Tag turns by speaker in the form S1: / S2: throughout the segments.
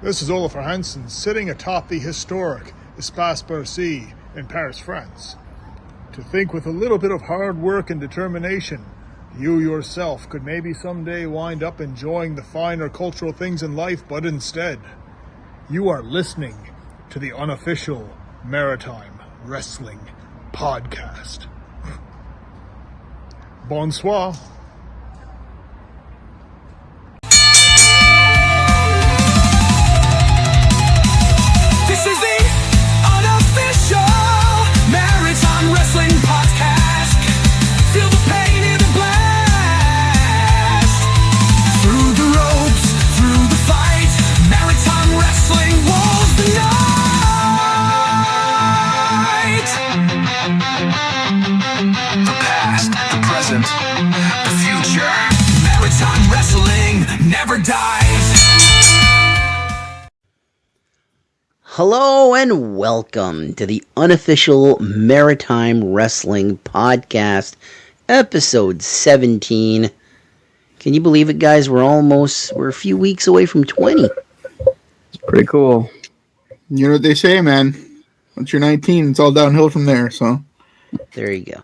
S1: This is Olafur Hansen sitting atop the historic Espace Bercy in Paris, France. To think with a little bit of hard work and determination, you yourself could maybe someday wind up enjoying the finer cultural things in life, but instead, you are listening to the unofficial Maritime Wrestling Podcast. Bonsoir.
S2: This is the unofficial Maritime Wrestling Podcast. Feel the pain in the blast. Through the ropes, through the fight, Maritime Wrestling rules the night. The past, the present, the future. Maritime Wrestling never dies.
S3: Hello and welcome to the unofficial Maritime Wrestling Podcast, episode 17. Can you believe it, guys? We're a few weeks away from 20.
S4: It's pretty cool.
S5: You know what they say, man. Once you're 19, it's all downhill from there, so.
S3: There you go.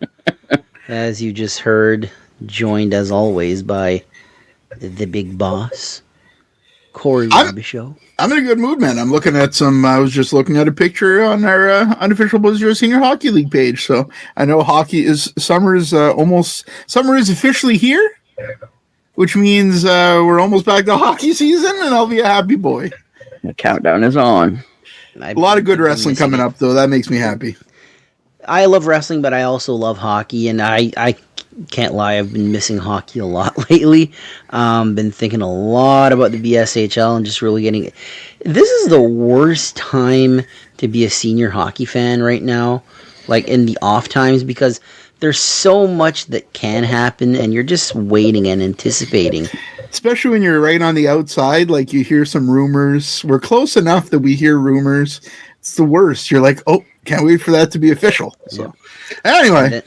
S3: As you just heard, joined as always by the big boss, Corey Robichaud.
S5: I'm in a good mood, man. I was just looking at a picture on our unofficial Blizzard Senior Hockey League page. So I know summer is officially here, which means we're almost back to hockey season, and I'll be a happy boy.
S4: The countdown is on.
S5: A lot of good wrestling coming up, though. That makes me happy.
S3: I love wrestling, but I also love hockey, and I can't lie, I've been missing hockey a lot lately. Been thinking a lot about the BSHL and just really getting it. This is the worst time to be a senior hockey fan right now, like in the off times, because there's so much that can happen and you're just waiting and anticipating.
S5: Especially when you're right on the outside, like you hear some rumors. We're close enough that we hear rumors. It's the worst. You're like, oh, can't wait for that to be official. So anyway.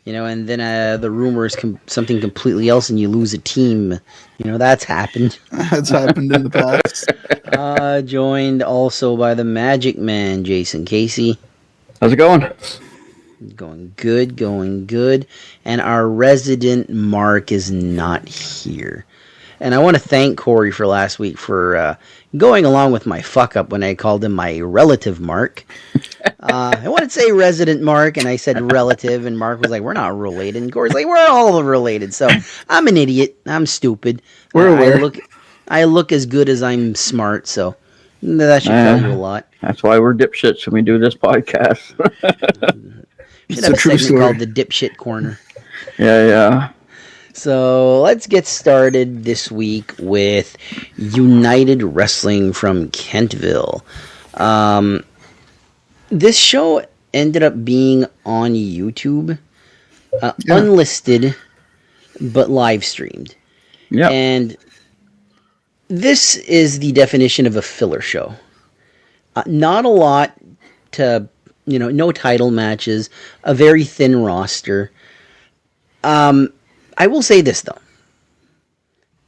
S3: And then the rumor is something completely else, and you lose a team. That's happened.
S5: That's happened in the past.
S3: Joined also by the Magic Man, Jason Casey.
S4: How's it going?
S3: Going good. And our resident Mark is not here. And I want to thank Corey for last week for going along with my fuck-up when I called him my relative Mark. I wanted to say resident Mark, and I said relative, and Mark was like, we're not related. And Corey's like, we're all related. So I'm an idiot. I'm stupid.
S5: We're aware.
S3: I look as good as I'm smart, so that should tell you a lot.
S4: That's why we're dipshits when we do this podcast.
S3: We should have a segment called the Dipshit Corner.
S4: Yeah.
S3: So let's get started this week with United Wrestling from Kentville. This show ended up being on YouTube, unlisted, but live streamed.
S4: Yeah.
S3: And this is the definition of a filler show. Not a lot no title matches, a very thin roster. I will say this, though.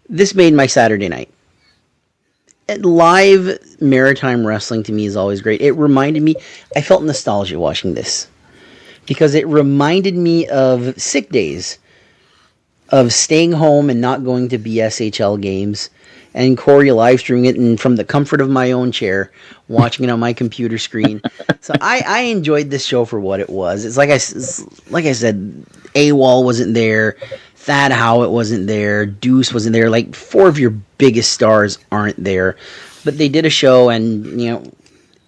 S3: This made my Saturday night. Live Maritime Wrestling to me is always great. It reminded me, I felt nostalgia watching this. Because it reminded me of sick days. Of staying home and not going to BSHL games. And Corey live streaming it and from the comfort of my own chair, watching it on my computer screen. So I enjoyed this show for what it was. It's like I said, AWOL wasn't there. Thad Howitt wasn't there. Deuce wasn't there. Like, 4 of your biggest stars aren't there. But they did a show, and,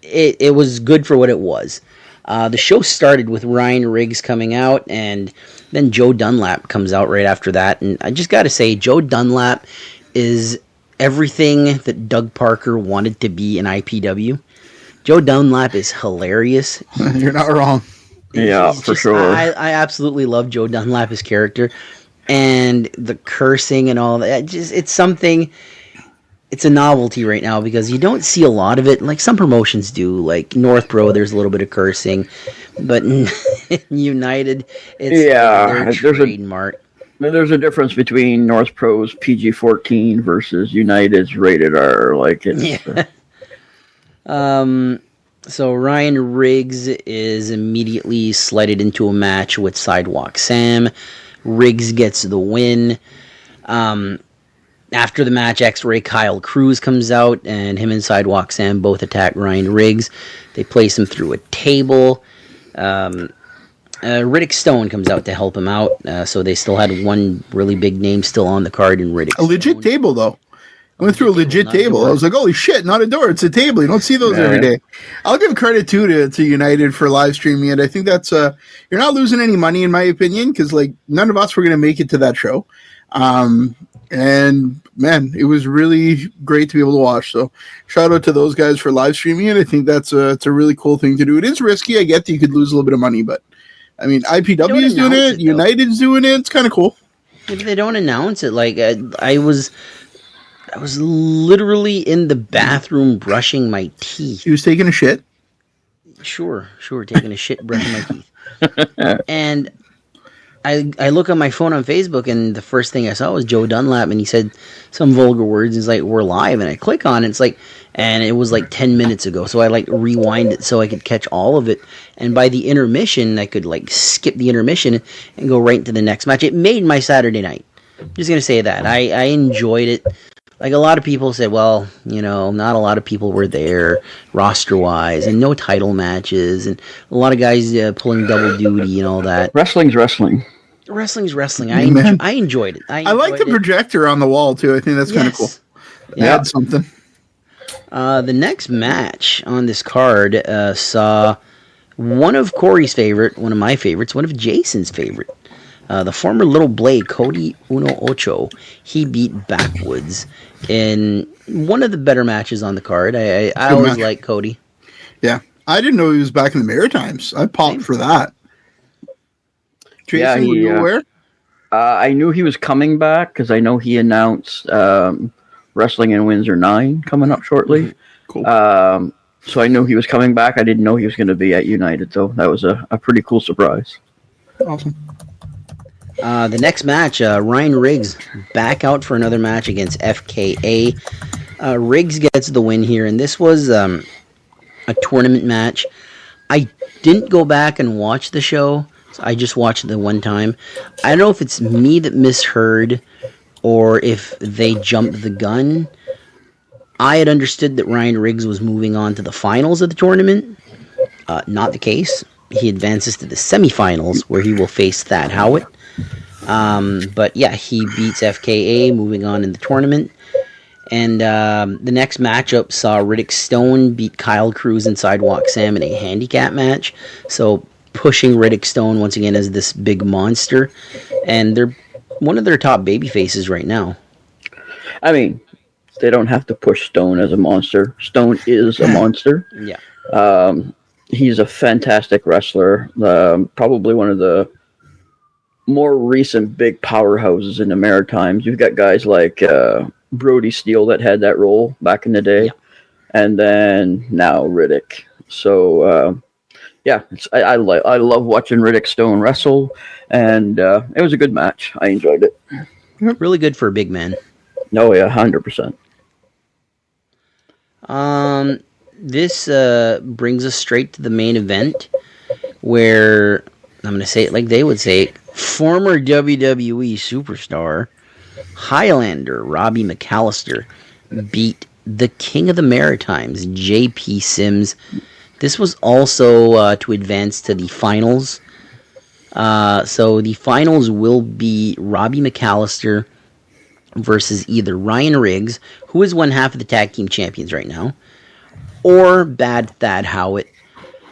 S3: it was good for what it was. The show started with Ryan Riggs coming out, and then Joe Dunlap comes out right after that. And I just got to say, Joe Dunlap is everything that Doug Parker wanted to be in IPW. Joe Dunlap is hilarious.
S5: You're not wrong.
S4: Yeah, for sure.
S3: I absolutely love Joe Dunlap's character. And the cursing and all that, it's a novelty right now because you don't see a lot of it. Like some promotions do, like Northbro, there's a little bit of cursing, but in United, it's their trademark.
S4: There's a difference between North Pro's PG-14 versus United's rated R. Like it's
S3: So Ryan Riggs is immediately slided into a match with Sidewalk Sam. Riggs gets the win. After the match, X-Ray Kyle Cruz comes out, and him and Sidewalk Sam both attack Ryan Riggs. They place him through a table. Riddick Stone comes out to help him out, so they still had one really big name still on the card in Riddick Stone.
S5: A legit table, though. I went through a legit table. I was like, holy shit, not a door. It's a table. You don't see those every day. I'll give credit, too, to United for live streaming it. I think that's, you're not losing any money, in my opinion, because, like, none of us were going to make it to that show. And, man, it was really great to be able to watch. So, shout out to those guys for live streaming it. I think it's a really cool thing to do. It is risky. I get that you could lose a little bit of money, but, I mean, IPW is doing it. United's doing it. It's kind of cool.
S3: If they don't announce it, like, I was literally in the bathroom brushing my teeth.
S5: He was taking a shit?
S3: Sure, taking a shit, brushing my teeth. And I look on my phone on Facebook, and the first thing I saw was Joe Dunlap, and he said some vulgar words. It's like, we're live, and I click on it. It's like, and it was like 10 minutes ago, so I like rewind it so I could catch all of it. And by the intermission, I could like skip the intermission and go right into the next match. It made my Saturday night. I'm just gonna say that I enjoyed it. Like, a lot of people said, well, you know, not a lot of people were there roster-wise, and no title matches, and a lot of guys pulling double duty and all that.
S4: Wrestling's wrestling.
S3: Wrestling's wrestling. I enjoyed it. I
S5: like the projector on the wall, too. I think that's kind of cool.
S3: Yeah.
S5: Add something.
S3: The next match on this card saw one of Corey's favorite, one of my favorites, one of Jason's favorite. The former Little Blade, Cody Uno Ocho, he beat Backwoods in one of the better matches on the card. I always like Cody.
S5: Yeah. I didn't know he was back in the Maritimes. I popped for that. Jason, were you aware?
S4: I knew he was coming back because I know he announced Wrestling in Windsor 9 coming up shortly.
S5: Cool.
S4: So I knew he was coming back. I didn't know he was going to be at United, though. That was a pretty cool surprise.
S5: Awesome.
S3: The next match, Ryan Riggs back out for another match against FKA. Riggs gets the win here, and this was a tournament match. I didn't go back and watch the show. So I just watched it the one time. I don't know if it's me that misheard or if they jumped the gun. I had understood that Ryan Riggs was moving on to the finals of the tournament. Not the case. He advances to the semifinals where he will face Thad Howitt. But yeah, he beats FKA, moving on in the tournament. And the next matchup saw Riddick Stone beat Kyle Cruz and Sidewalk Sam in a handicap match. So pushing Riddick Stone once again as this big monster. And they're one of their top baby faces right now.
S4: I mean, they don't have to push Stone as a monster. Stone is a monster.
S3: Yeah.
S4: He's a fantastic wrestler. Probably one of the more recent big powerhouses in the Maritimes. You've got guys like Brody Steele that had that role back in the day.
S3: Yeah.
S4: And then now Riddick. So, I love watching Riddick Stone wrestle. And it was a good match. I enjoyed it.
S3: Really good for a big man.
S4: Oh, yeah, 100%.
S3: This brings us straight to the main event, where, I'm going to say it like they would say it, former WWE superstar Highlander Robbie McAllister beat the King of the Maritimes, JP Sims. This was also to advance to the finals. So the finals will be Robbie McAllister versus either Ryan Riggs, who is one half of the tag team champions right now, or Bad Thad Howitt.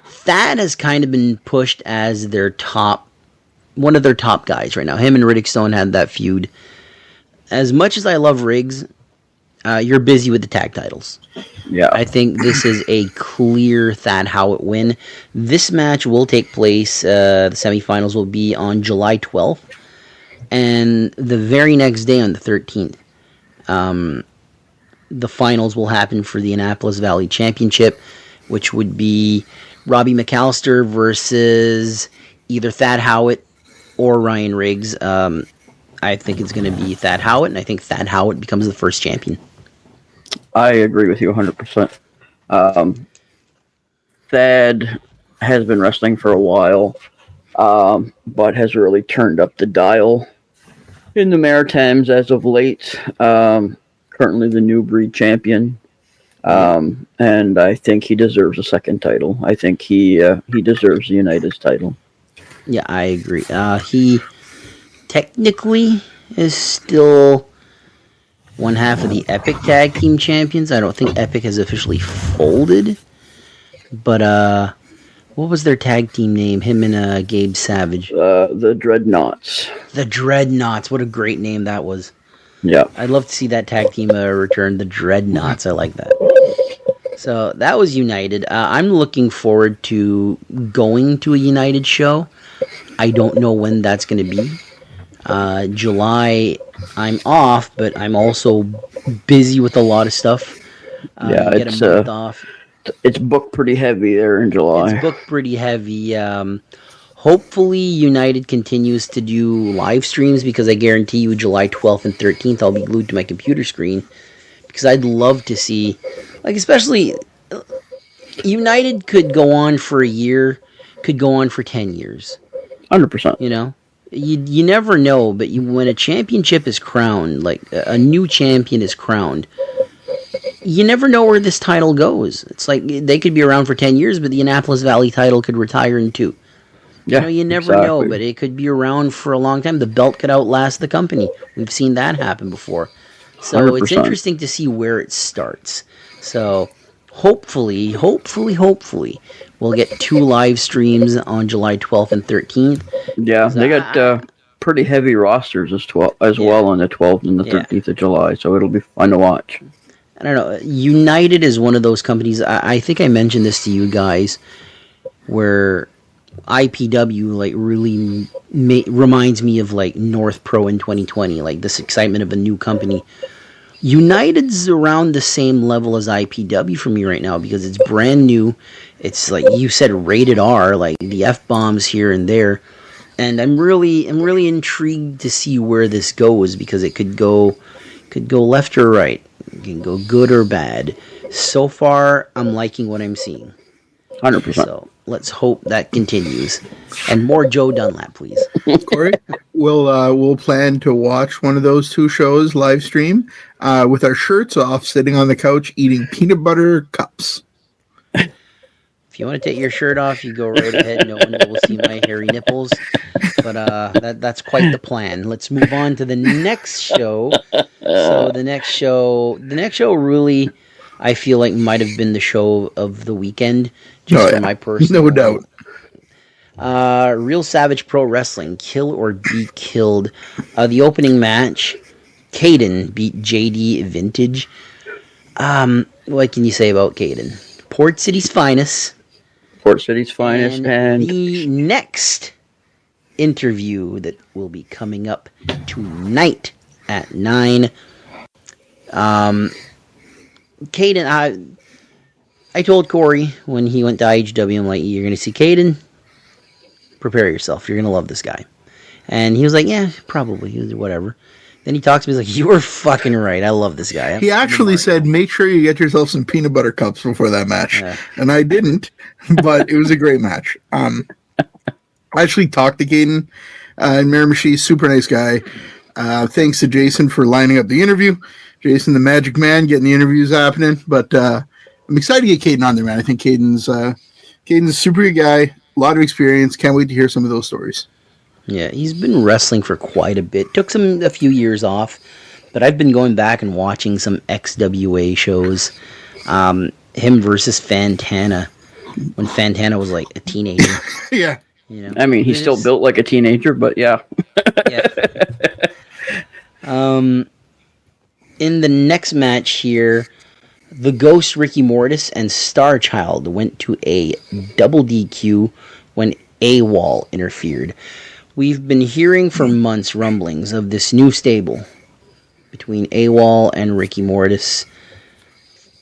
S3: Thad has kind of been pushed as one of their top guys right now. Him and Riddick Stone had that feud. As much as I love Riggs, you're busy with the tag titles.
S4: Yeah.
S3: I think this is a clear Thad Howitt win. This match will take place, the semifinals will be on July 12th, and the very next day on the 13th, the finals will happen for the Annapolis Valley Championship, which would be Robbie McAllister versus either Thad Howitt or Ryan Riggs. I think it's going to be Thad Howard, and I think Thad Howard becomes the first champion.
S4: I agree with you 100%. Thad has been wrestling for a while, but has really turned up the dial in the Maritimes as of late. Currently the new breed champion. And I think he deserves a second title. I think he deserves the United's title.
S3: Yeah, I agree. He technically is still one half of the Epic Tag Team Champions. I don't think Epic has officially folded. But, what was their tag team name? Him and Gabe Savage.
S4: The Dreadnoughts.
S3: The Dreadnoughts. What a great name that was.
S4: Yeah.
S3: I'd love to see that tag team return. The Dreadnoughts. I like that. So, that was United. I'm looking forward to going to a United show. I don't know when that's going to be. July, I'm off, but I'm also busy with a lot of stuff.
S4: It's
S3: get a month off.
S4: It's booked pretty heavy there in July.
S3: It's booked pretty heavy. Hopefully, United continues to do live streams, because I guarantee you July 12th and 13th I'll be glued to my computer screen, because I'd love to see, like, especially United could go on for a year, could go on for 10 years.
S4: 100%.
S3: You know? You never know, but when a championship is crowned, like a new champion is crowned, you never know where this title goes. It's like they could be around for 10 years, but the Annapolis Valley title could retire in 2.
S4: Yeah,
S3: you never know, but it could be around for a long time. The belt could outlast the company. We've seen that happen before. So
S4: 100%.
S3: It's interesting to see where it starts. So hopefully, we'll get 2 live streams on July 12th and 13th.
S4: Yeah, they got pretty heavy rosters as well on the 12th and the 13th of July, so it'll be fun to watch.
S3: I don't know. United is one of those companies. I think I mentioned this to you guys, where IPW like really reminds me of like North Pro in 2020, like this excitement of a new company. United's around the same level as IPW for me right now, because it's brand new. It's like you said, rated R, like the F-bombs here and there. And I'm really intrigued to see where this goes, because it could go left or right. It can go good or bad. So far, I'm liking what I'm seeing.
S4: 100%.
S3: So let's hope that continues. And more Joe Dunlap, please.
S5: Corey, we'll plan to watch one of those 2 shows live stream with our shirts off, sitting on the couch eating peanut butter cups.
S3: If you want to take your shirt off, you go right ahead. No one will see my hairy nipples. But that's quite the plan. Let's move on to the next show. So the next show really, I feel like might have been the show of the weekend, just for my personal.
S5: No doubt.
S3: Real Savage Pro Wrestling, Kill or Be Killed. The opening match, Caden beat JD Vintage. What can you say about Caden? Port City's finest. And the next interview that will be coming up tonight at 9. Caden, I told Corey when he went to IHW, I'm like, you're going to see Caden, prepare yourself. You're going to love this guy. And he was like, yeah, probably. He was, whatever. Then he talks to me, he's like, you were fucking right. I love this guy.
S5: He actually said, make sure you get yourself some peanut butter cups before that match. Yeah. And I didn't, but it was a great match. I actually talked to Caden in Miramichi, super nice guy. Thanks to Jason for lining up the interview. Jason, the magic man, getting the interviews happening. But I'm excited to get Caden on there, man. I think Caden's a super good guy, a lot of experience. Can't wait to hear some of those stories.
S3: Yeah, he's been wrestling for quite a bit. Took a few years off, but I've been going back and watching some XWA shows. Him versus Fantana, when Fantana was like a teenager.
S5: Yeah.
S3: You know,
S4: I mean, he's still built like a teenager, but yeah.
S3: Yeah. In the next match here, the Ghost Ricky Mortis and Starchild went to a double DQ when AWOL interfered. We've been hearing for months rumblings of this new stable between AWOL and Ricky Mortis.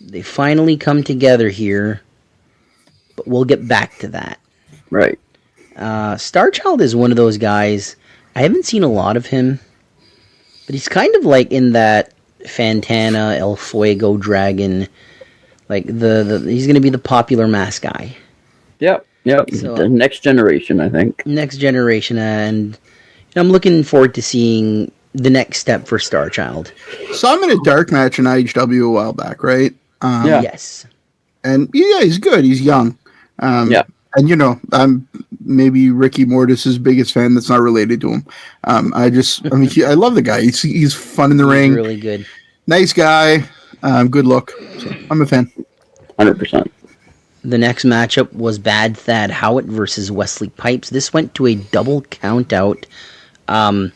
S3: They finally come together here, but we'll get back to that.
S4: Right.
S3: Starchild is one of those guys. I haven't seen a lot of him, But he's kind of like in that Fantana, El Fuego Dragon, like he's going to be the popular mask guy.
S4: Yep.
S3: So,
S4: the next generation, I think.
S3: Next generation, and I'm looking forward to seeing the next step for Starchild.
S5: Saw him in a dark match in IHW a while back, right?
S4: Yeah.
S3: Yes.
S5: And yeah, he's good. He's young.
S4: Yeah.
S5: And I'm maybe Ricky Mortis's biggest fan that's not related to him. I love the guy. He's fun in the ring.
S3: Really good.
S5: Nice guy. Good look. So I'm a fan.
S4: 100%.
S3: The next matchup was Bad Thad Howitt versus Wesley Pipes. This went to a double count out. This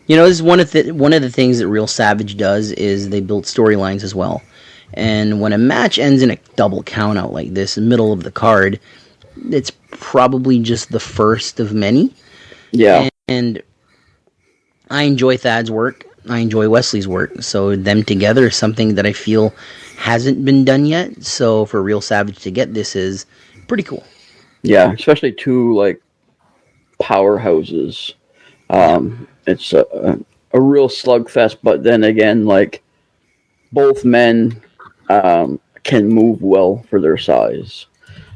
S3: is one of the things that Real Savage does is they build storylines as well. And when a match ends in a double count out like this, in the middle of the card, it's probably just the first of many.
S4: Yeah.
S3: And I enjoy Thad's work. I enjoy Wesley's work. So them together is something that I feel hasn't been done yet. So for Real Savage to get this is pretty cool.
S4: Yeah, especially two like powerhouses. It's a real slugfest, but then again, like both men can move well for their size.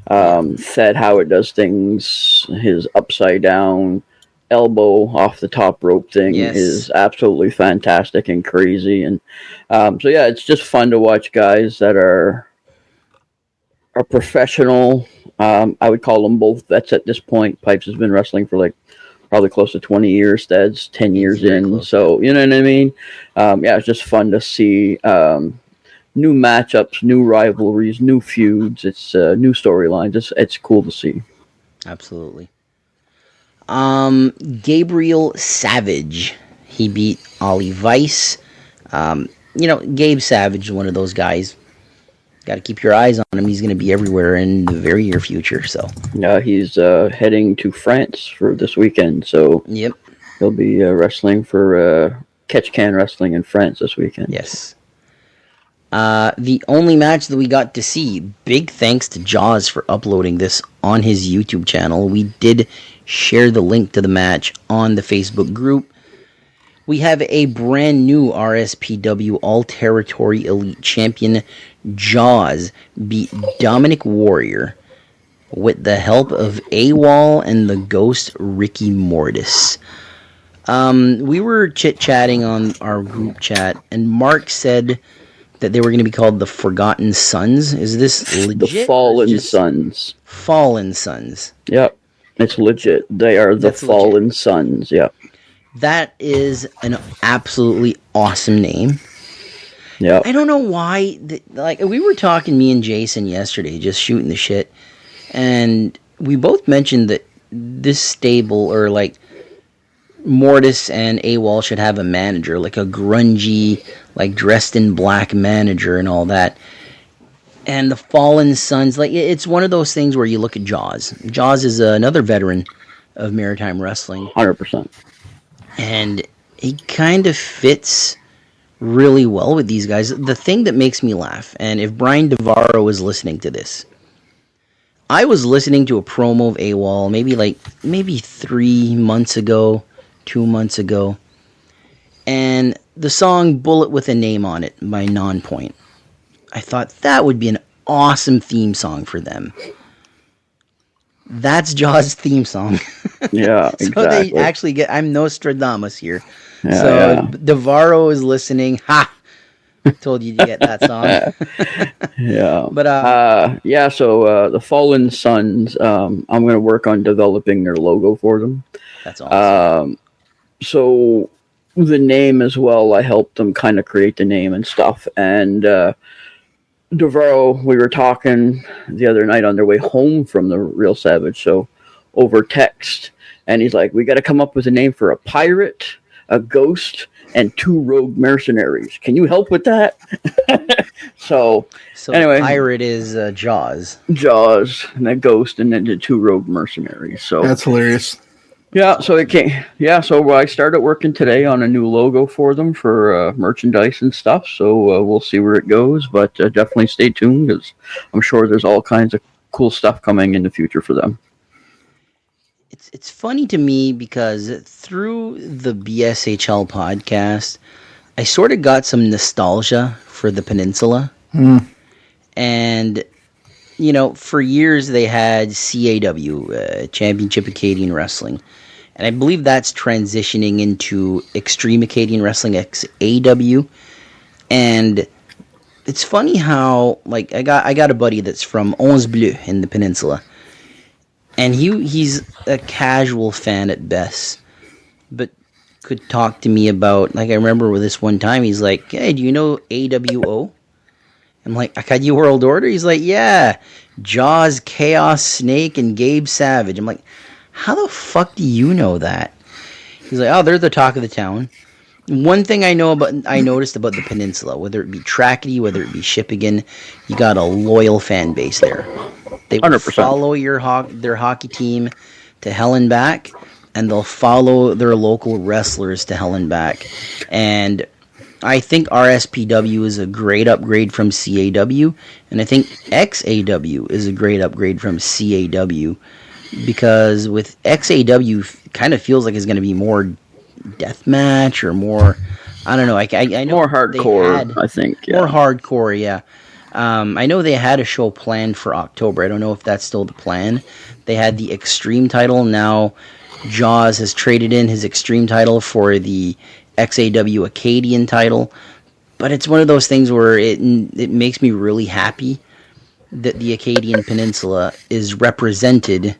S4: Thad Howard does things, his upside down elbow off the top rope thing is absolutely fantastic and crazy. And so yeah, it's just fun to watch guys that are professional. I would call them both vets at this point. Pipes has been wrestling for like probably close to 20 years. Thad's 10 years in. Close. So, you know what I mean? Yeah, it's just fun to see new matchups, new rivalries, new feuds. It's new storylines. It's cool to see.
S3: Absolutely. Gabriel Savage. He beat Ollie Weiss. Gabe Savage is one of those guys. Got to keep your eyes on him. He's going to be everywhere in the very near future. So
S4: yeah, he's heading to France for this weekend. So
S3: yep,
S4: he'll be wrestling for Catch Can Wrestling in France this weekend.
S3: Yes. The only match that we got to see, big thanks to Jaws for uploading this on his YouTube channel. We did share the link to the match on the Facebook group. We have a brand new RSPW All Territory Elite Champion. Jaws beat Dominic Warrior with the help of AWOL and the Ghost Ricky Mortis. We were chit-chatting on our group chat, and Mark said that they were going to be called the Forgotten Sons. Is this legit?
S4: The Fallen Sons.
S3: Fallen Sons.
S4: Yep. It's legit. They are the Fallen Sons. Yep.
S3: That is an absolutely awesome name.
S4: Yeah.
S3: I don't know why. We were talking, me and Jason, yesterday, just shooting the shit, and we both mentioned that this stable, or like Mortis and AWOL, should have a manager, like a grungy, like dressed in black manager and all that. And the Fallen Sons, like, it's one of those things where you look at Jaws. Jaws is another veteran of Maritime Wrestling.
S4: 100%.
S3: And he kind of fits really well with these guys. The thing that makes me laugh, and if Brian DeVaro is listening to this, I was listening to a promo of AWOL maybe 3 months ago, 2 months ago, and the song Bullet with a Name on It by Nonpoint. I thought that would be an awesome theme song for them. That's Jaws' theme song.
S4: Yeah,
S3: so
S4: exactly.
S3: They actually get... I'm Nostradamus here.
S4: Yeah,
S3: so
S4: yeah.
S3: DeVaro is listening. Ha! Told you to get that song.
S4: Yeah.
S3: But
S4: so the Fallen Sons, I'm going to work on developing their logo for them.
S3: That's awesome.
S4: So the name as well, I helped them kind of create the name and stuff. And DeVaro, we were talking the other night on their way home from the Real Savage show over text, and he's like, we got to come up with a name for a pirate, a ghost, and 2 rogue mercenaries. Can you help with that? So anyway,
S3: the pirate is Jaws.
S4: Jaws, and a ghost, and then the 2 rogue mercenaries. So
S5: That's hilarious.
S4: yeah, so it came. Yeah, so I started working today on a new logo for them for merchandise and stuff. So we'll see where it goes, but definitely stay tuned, because I'm sure there's all kinds of cool stuff coming in the future for them.
S3: it's funny to me because through the BSHL podcast, I sort of got some nostalgia for the peninsula. And for years they had CAW, Championship Acadian Wrestling. And I believe that's transitioning into Extreme Acadian Wrestling, XAW. And it's funny how, like, I got a buddy that's from Onze Bleu in the peninsula. And he's a casual fan at best. But could talk to me about, like, I remember with this one time, he's like, hey, do you know AWO? I'm like, Acadie World Order? He's like, yeah, Jaws, Chaos, Snake, and Gabe Savage. I'm like, how the fuck do you know that? He's like, oh, they're the talk of the town. One thing I noticed about the peninsula, whether it be Trackety, whether it be Shippigan, you got a loyal fan base there. They will
S4: 100%.
S3: follow their hockey team to hell and back, and they'll follow their local wrestlers to hell and back. And I think RSPW is a great upgrade from CAW, and I think XAW is a great upgrade from CAW, because with XAW, it kind of feels like it's going to be more deathmatch or more, I don't know. I know
S4: More hardcore, I think. Yeah.
S3: More hardcore, yeah. I know they had a show planned for October. I don't know if that's still the plan. They had the Extreme title. Now Jaws has traded in his Extreme title for the XAW Acadian title. But it's one of those things where it makes me really happy that the Acadian Peninsula is represented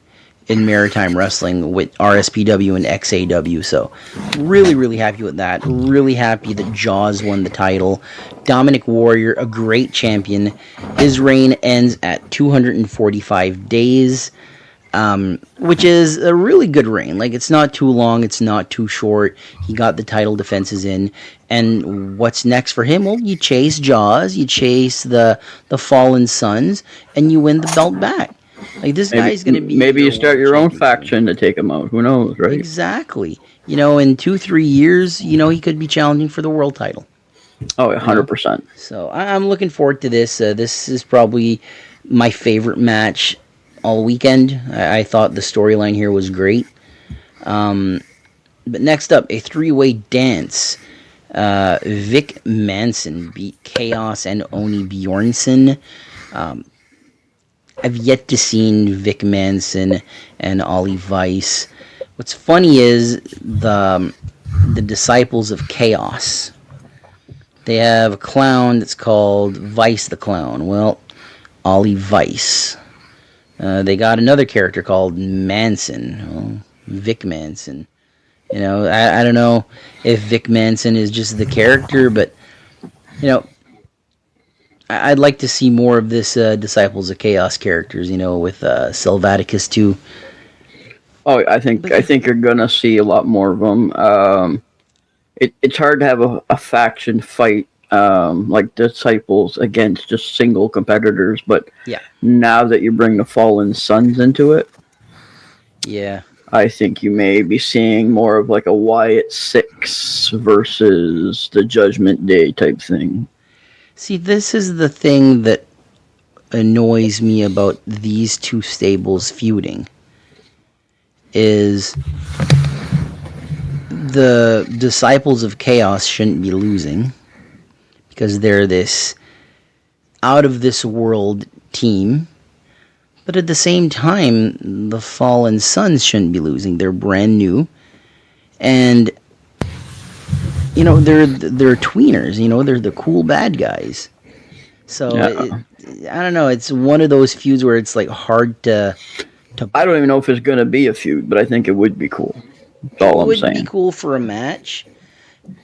S3: in Maritime Wrestling with RSPW and XAW. So really, really happy with that. Really happy that Jaws won the title. Dominic Warrior, a great champion. His reign ends at 245 days, which is a really good reign. Like, it's not too long, it's not too short. He got the title defenses in. And what's next for him? Well, you chase Jaws, you chase the Fallen Sons, and you win the belt back. Like, this guy's going to be...
S4: Maybe you start your own faction to take him out. Who knows, right?
S3: Exactly. In 2-3 years, he could be challenging for the world title.
S4: Oh, 100%.
S3: So I'm looking forward to this. This is probably my favorite match all weekend. I thought the storyline here was great. But next up, a three-way dance. Vic Manson beat Chaos and Oni Bjornsson. I've yet to see Vic Manson and Ollie Weiss. What's funny is the Disciples of Chaos. They have a clown that's called Weiss the Clown. Well, Ollie Weiss. They got another character called Manson. Well, Vic Manson. I don't know if Vic Manson is just the character, but I'd like to see more of this Disciples of Chaos characters, with Sylvaticus too.
S4: Oh, I think you're gonna see a lot more of them. It's hard to have a faction fight like Disciples against just single competitors, but
S3: yeah,
S4: now that you bring the Fallen Sons into it,
S3: yeah,
S4: I think you may be seeing more of like a Wyatt 6 versus the Judgment Day type thing.
S3: See, this is the thing that annoys me about these two stables feuding, is the Disciples of Chaos shouldn't be losing, because they're this out-of-this-world team, but at the same time, the Fallen Sons shouldn't be losing. They're brand new, and they're tweeners, they're the cool bad guys. So,
S4: yeah.
S3: I don't know, it's one of those feuds where it's, like, hard to...
S4: I don't even know if it's going to be a feud, but I think it would be cool. That's all I'm saying.
S3: It would be cool for a match,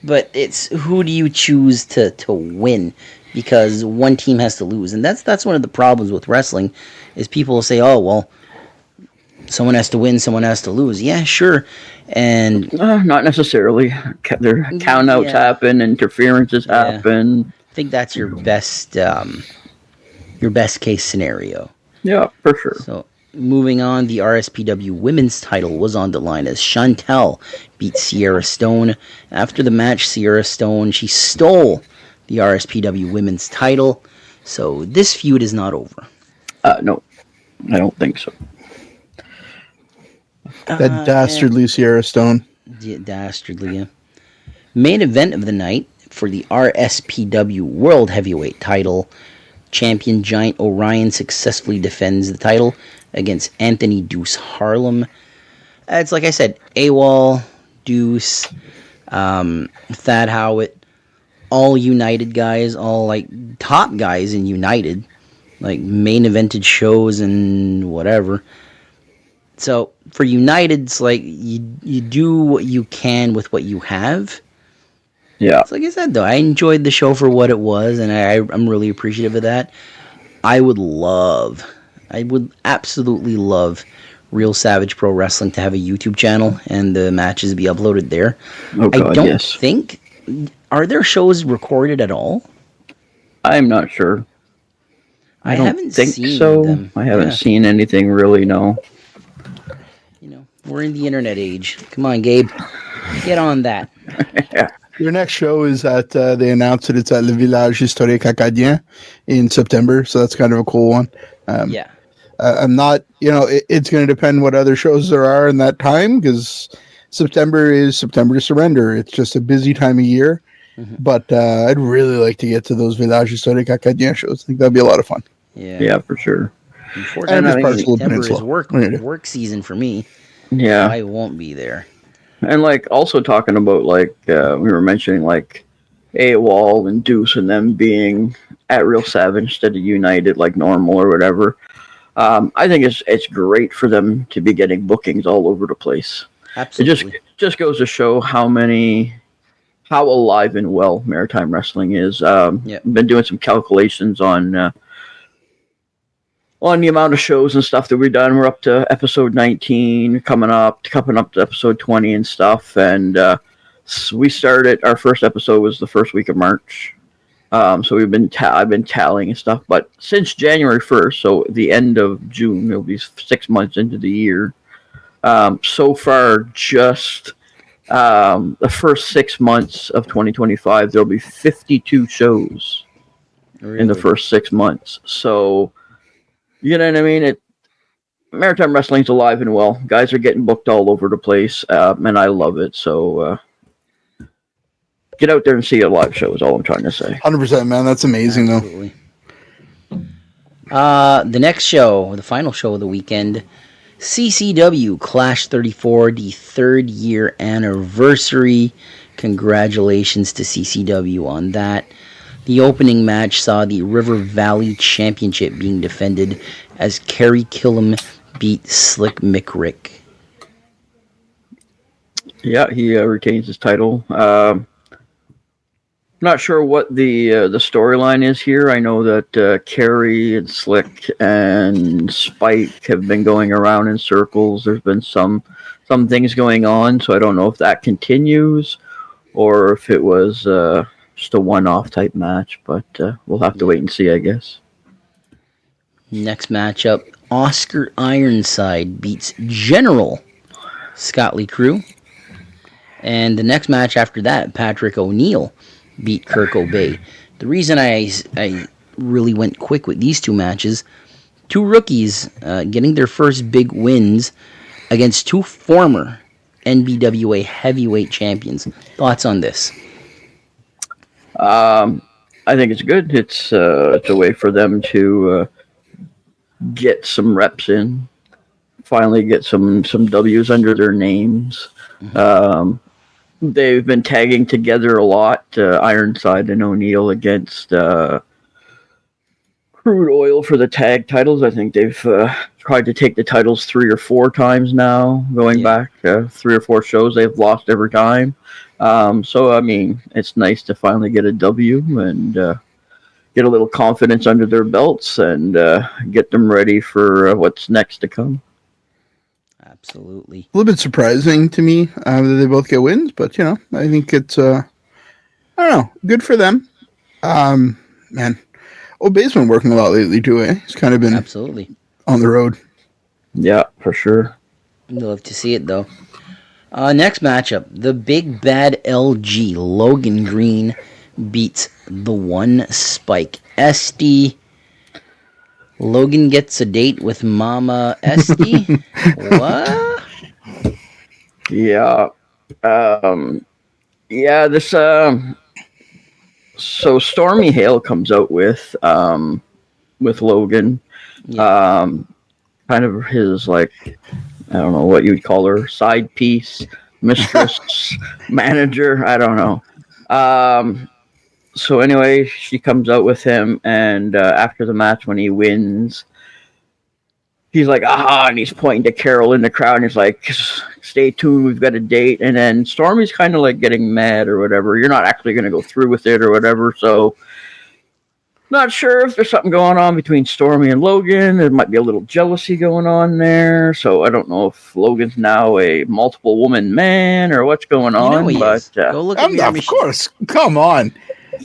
S3: but it's who do you choose to win? Because one team has to lose. And that's one of the problems with wrestling, is people will say, oh, well, someone has to win, someone has to lose. Yeah, sure. And
S4: not necessarily. Their countouts happen, interferences happen.
S3: I think that's your best case scenario.
S4: Yeah, for sure.
S3: So moving on, the RSPW women's title was on the line as Chantel beat Sierra Stone. After the match, Sierra Stone, she stole the RSPW women's title. So this feud is not over.
S4: No, I don't think so.
S5: That dastardly Sierra Stone.
S3: Yeah, dastardly, yeah. Main event of the night for the RSPW World Heavyweight title. Champion Giant Orion successfully defends the title against Anthony Deuce Harlem. It's like I said, AWOL, Deuce, Thad Howitt, all United guys, all like top guys in United, like main evented shows and whatever. So for United, it's like you do what you can with what you have.
S4: Yeah.
S3: It's like I said, though, I enjoyed the show for what it was, and I'm really appreciative of that. I would absolutely love Real Savage Pro Wrestling to have a YouTube channel and the matches be uploaded there.
S4: Oh, God,
S3: I don't
S4: yes.
S3: think... Are there shows recorded at all?
S4: I'm not sure. I don't think so.
S3: Them.
S4: I haven't seen anything really, no.
S3: You know, we're in the internet age. Come on, Gabe. Get on that.
S4: Yeah.
S5: Your next show is at, they announced that it's at Le Village Historique Acadien in September, so that's kind of a cool one.
S3: Yeah.
S5: I'm not, it's going to depend what other shows there are in that time, because September is September to Surrender. It's just a busy time of year, but I'd really like to get to those Village Historique Acadien shows. I think that'd be a lot of fun.
S4: Yeah, for sure.
S3: Unfortunately, September is work season for me.
S4: Yeah.
S3: So I won't be there.
S4: And like also talking about like we were mentioning like AWOL and Deuce and them being at Real Savage instead of United like normal or whatever. I think it's great for them to be getting bookings all over the place.
S3: Absolutely.
S4: It just goes to show how alive and well Maritime Wrestling is. Been doing some calculations on the amount of shows and stuff that we've done. We're up to episode 19, coming up to episode 20 and stuff. And we started, our first episode was the first week of March. So I've been tallying and stuff. But since January 1st, so the end of June, it'll be 6 months into the year. So far, just the first 6 months of 2025, there'll be 52 shows in the first 6 months. So... You know what I mean? Maritime Wrestling's alive and well. Guys are getting booked all over the place, and I love it. So get out there and see a live show is all I'm trying to say.
S5: 100%, man. That's amazing,
S3: Absolutely. The next show, the final show of the weekend, CCW Clash 34, the 3rd year anniversary. Congratulations to CCW on that. The opening match saw the River Valley Championship being defended as Kerry Killam beat Slick McRick.
S4: Yeah, he retains his title. Not sure what the storyline is here. I know that Kerry and Slick and Spike have been going around in circles. There's been some things going on, so I don't know if that continues or if it was... just a one-off type match, but we'll have to wait and see, I guess.
S3: Next matchup, Oscar Ironside beats General Scott Lee Crew. And the next match after that, Patrick O'Neill beat Kirk O'Bay. The reason I really went quick with these two matches, two rookies getting their first big wins against two former NBWA heavyweight champions. Thoughts on this?
S4: I think it's good. It's a way for them to get some reps in, finally get some W's under their names. They've been tagging together a lot, Ironside and O'Neill against Crude Oil for the tag titles. I think they've tried to take the titles 3 or 4 times now, going back 3 or 4 shows. They've lost every time. So, I mean, it's nice to finally get a W and get a little confidence under their belts and get them ready for what's next to come.
S3: Absolutely.
S5: A little bit surprising to me that they both get wins, but, I think it's, I don't know, good for them. Man, Obay's been working a lot lately, too, eh? He's kind of been
S3: absolutely
S5: on the road.
S4: Yeah, for sure.
S3: I'd love to see it, though. Next matchup, the Big Bad LG, Logan Green, beats the One Spike Esty. Logan gets a date with Mama Esty. What?
S4: Yeah. This so Stormy Hale comes out with Logan. Kind of his, like, I don't know what you'd call her, side piece, mistress, manager, I don't know. So anyway, she comes out with him, and after the match, when he wins, he's like, and he's pointing to Carol in the crowd, and he's like, stay tuned, we've got a date. And then Stormy's kind of like getting mad or whatever. You're not actually going to go through with it or whatever, so not sure if there's something going on between Stormy and Logan. There might be a little jealousy going on there, so I don't know if Logan's now a multiple woman man or what's going on.
S3: Go look at
S5: of course, come on.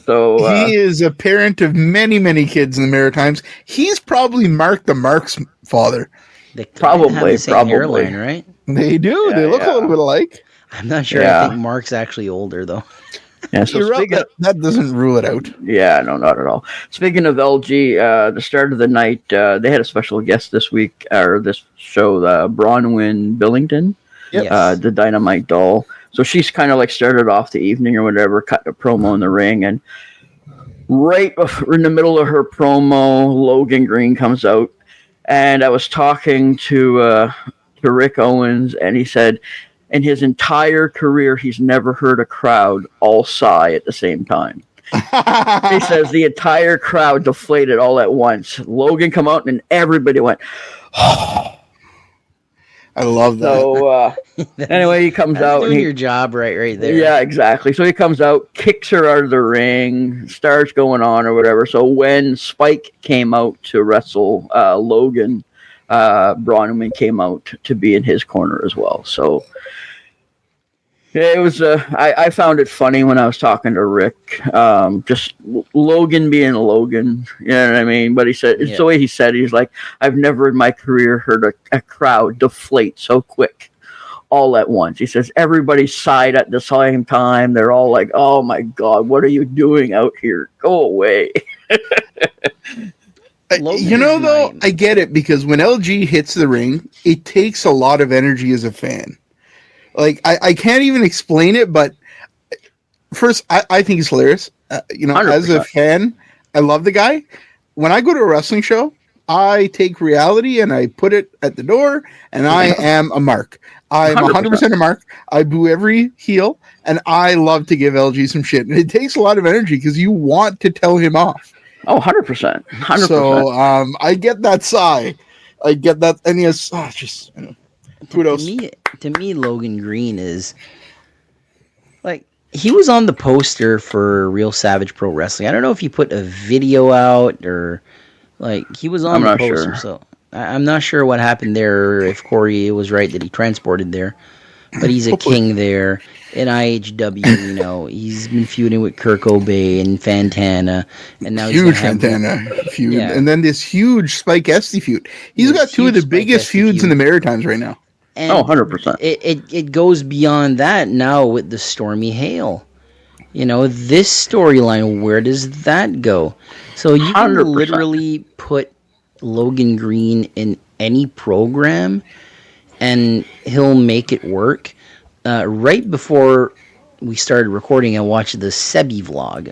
S4: So
S5: he is a parent of many, many kids in the Maritimes. He's probably Mark the Mark's father.
S3: They probably have the same hairline, right?
S5: They do.
S4: Yeah,
S5: they look a little bit alike.
S3: I'm not sure. I think Mark's actually older, though.
S4: Yeah, so
S5: that doesn't rule it out.
S4: Yeah, no, not at all. Speaking of LG, the start of the night, they had a special guest this week, or this show, Bronwyn Billington, the Dynamite doll. So she's kind of like started off the evening or whatever, cut a promo in the ring, and right in the middle of her promo, Logan Green comes out, and I was talking to Rick Owens, and he said, in his entire career, he's never heard a crowd all sigh at the same time. He says the entire crowd deflated all at once. Logan come out and everybody went, I
S5: love that.
S4: So anyway, he comes out.
S3: Doing your job right there.
S4: Yeah, exactly. So he comes out, kicks her out of the ring, starts going on or whatever. So when Spike came out to wrestle Logan, Bronwyn came out to be in his corner as well. So yeah, it was. I found it funny when I was talking to Rick. Just Logan being Logan, you know what I mean? But he said it's the way he said it. He's like, I've never in my career heard a crowd deflate so quick, all at once. He says everybody sighed at the same time. They're all like, "Oh my God, what are you doing out here? Go away."
S5: Though, I get it, because when LG hits the ring, it takes a lot of energy as a fan. Like, I can't even explain it, but first, I think he's hilarious. 100%. As a fan, I love the guy. When I go to a wrestling show, I take reality and I put it at the door, and I am a mark. I'm 100% a mark. I boo every heel, and I love to give LG some shit. And it takes a lot of energy because you want to tell him off.
S4: Oh, 100%. 100%.
S5: So I get that sigh. I get that. And yes, kudos.
S3: To me, Logan Green is like, he was on the poster for Real Savage Pro Wrestling. I don't know if he put a video out or like he was on the poster. Sure. So I'm not sure what happened there, or if Corey was right that he transported there. But he's a king there in IHW. He's been feuding with Kurt Cobain and Fantana, and now
S5: huge Fantana feud, and then this huge Spike Esty feud. He's got two of the biggest feuds in the Maritimes right now.
S3: And
S4: 100%.
S3: It goes beyond that now with the Stormy Hale. This storyline, where does that go? So you can
S4: 100%.
S3: literally put Logan Green in any program, and he'll make it work. Right before we started recording, I watched the Sebi vlog.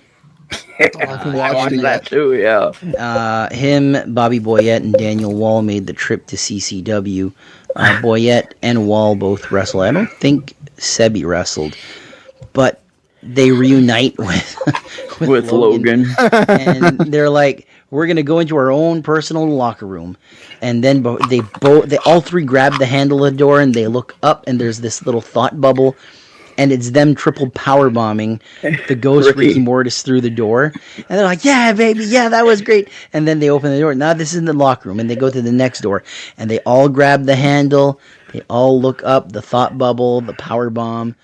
S4: I watched that too, yeah.
S3: Him, Bobby Boyette, and Daniel Wall made the trip to CCW. Boyette and Wall both wrestled. I don't think Sebi wrestled, but they reunite with
S4: Logan.
S3: And they're like, we're going to go into our own personal locker room. And then they all three grab the handle of the door, and they look up, and there's this little thought bubble, and it's them triple power bombing the ghost Ricky Mortis through the door. And they're like, yeah, baby, yeah, that was great. And then they open the door. Now this is in the locker room, and they go to the next door, and they all grab the handle. They all look up, the thought bubble, the power bomb.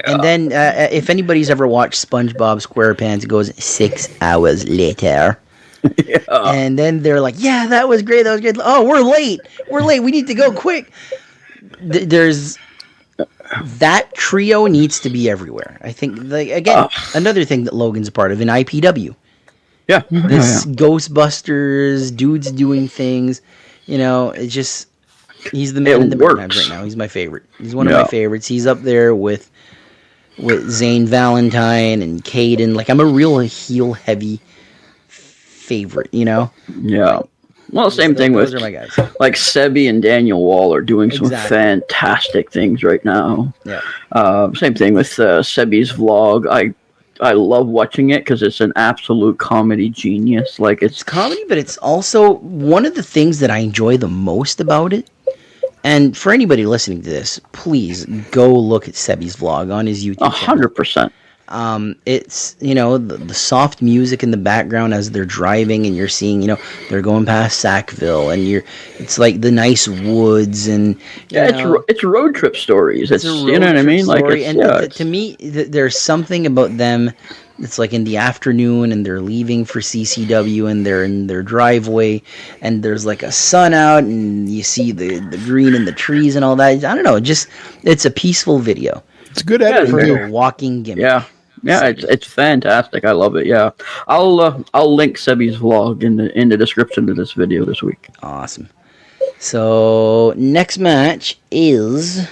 S3: And then if anybody's ever watched SpongeBob SquarePants, it goes 6 hours later.
S4: Yeah.
S3: And then they're like, yeah, that was great. That was great. Oh, we're late. We need to go quick. There's that trio needs to be everywhere. I think, another thing that Logan's a part of in IPW.
S4: Yeah.
S3: This Ghostbusters, dudes doing things, it's just, He's the man in the
S4: works.
S3: Maritimes right now. He's my favorite. He's one of my favorites. He's up there with Zane Valentine and Caden. Like, I'm a real heel heavy favorite, you know?
S4: Yeah. Well, same thing with
S3: those are my guys.
S4: Like Sebi and Daniel Wall are doing some fantastic things right now.
S3: Yeah.
S4: Same thing with Sebi's vlog. I love watching it because it's an absolute comedy genius. Like it's
S3: comedy, but it's also one of the things that I enjoy the most about it. And for anybody listening to this, please go look at Sebi's vlog on his YouTube channel.
S4: 100%.
S3: It's, you know, the soft music in the background as they're driving, and you're seeing, you know, they're going past Sackville, and it's like the nice woods, and
S4: it's road trip stories. It's you know what I mean? Like,
S3: to me, there's something about them. It's like in the afternoon, and they're leaving for CCW, and they're in their driveway, and there's like a sun out, and you see the green in the trees and all that. I don't know, it's a peaceful video.
S1: It's good editing
S3: for a walking gimmick.
S4: Yeah, it's fantastic. I love it. Yeah, I'll link Sebi's vlog in the description of this video this week.
S3: Awesome. So next match is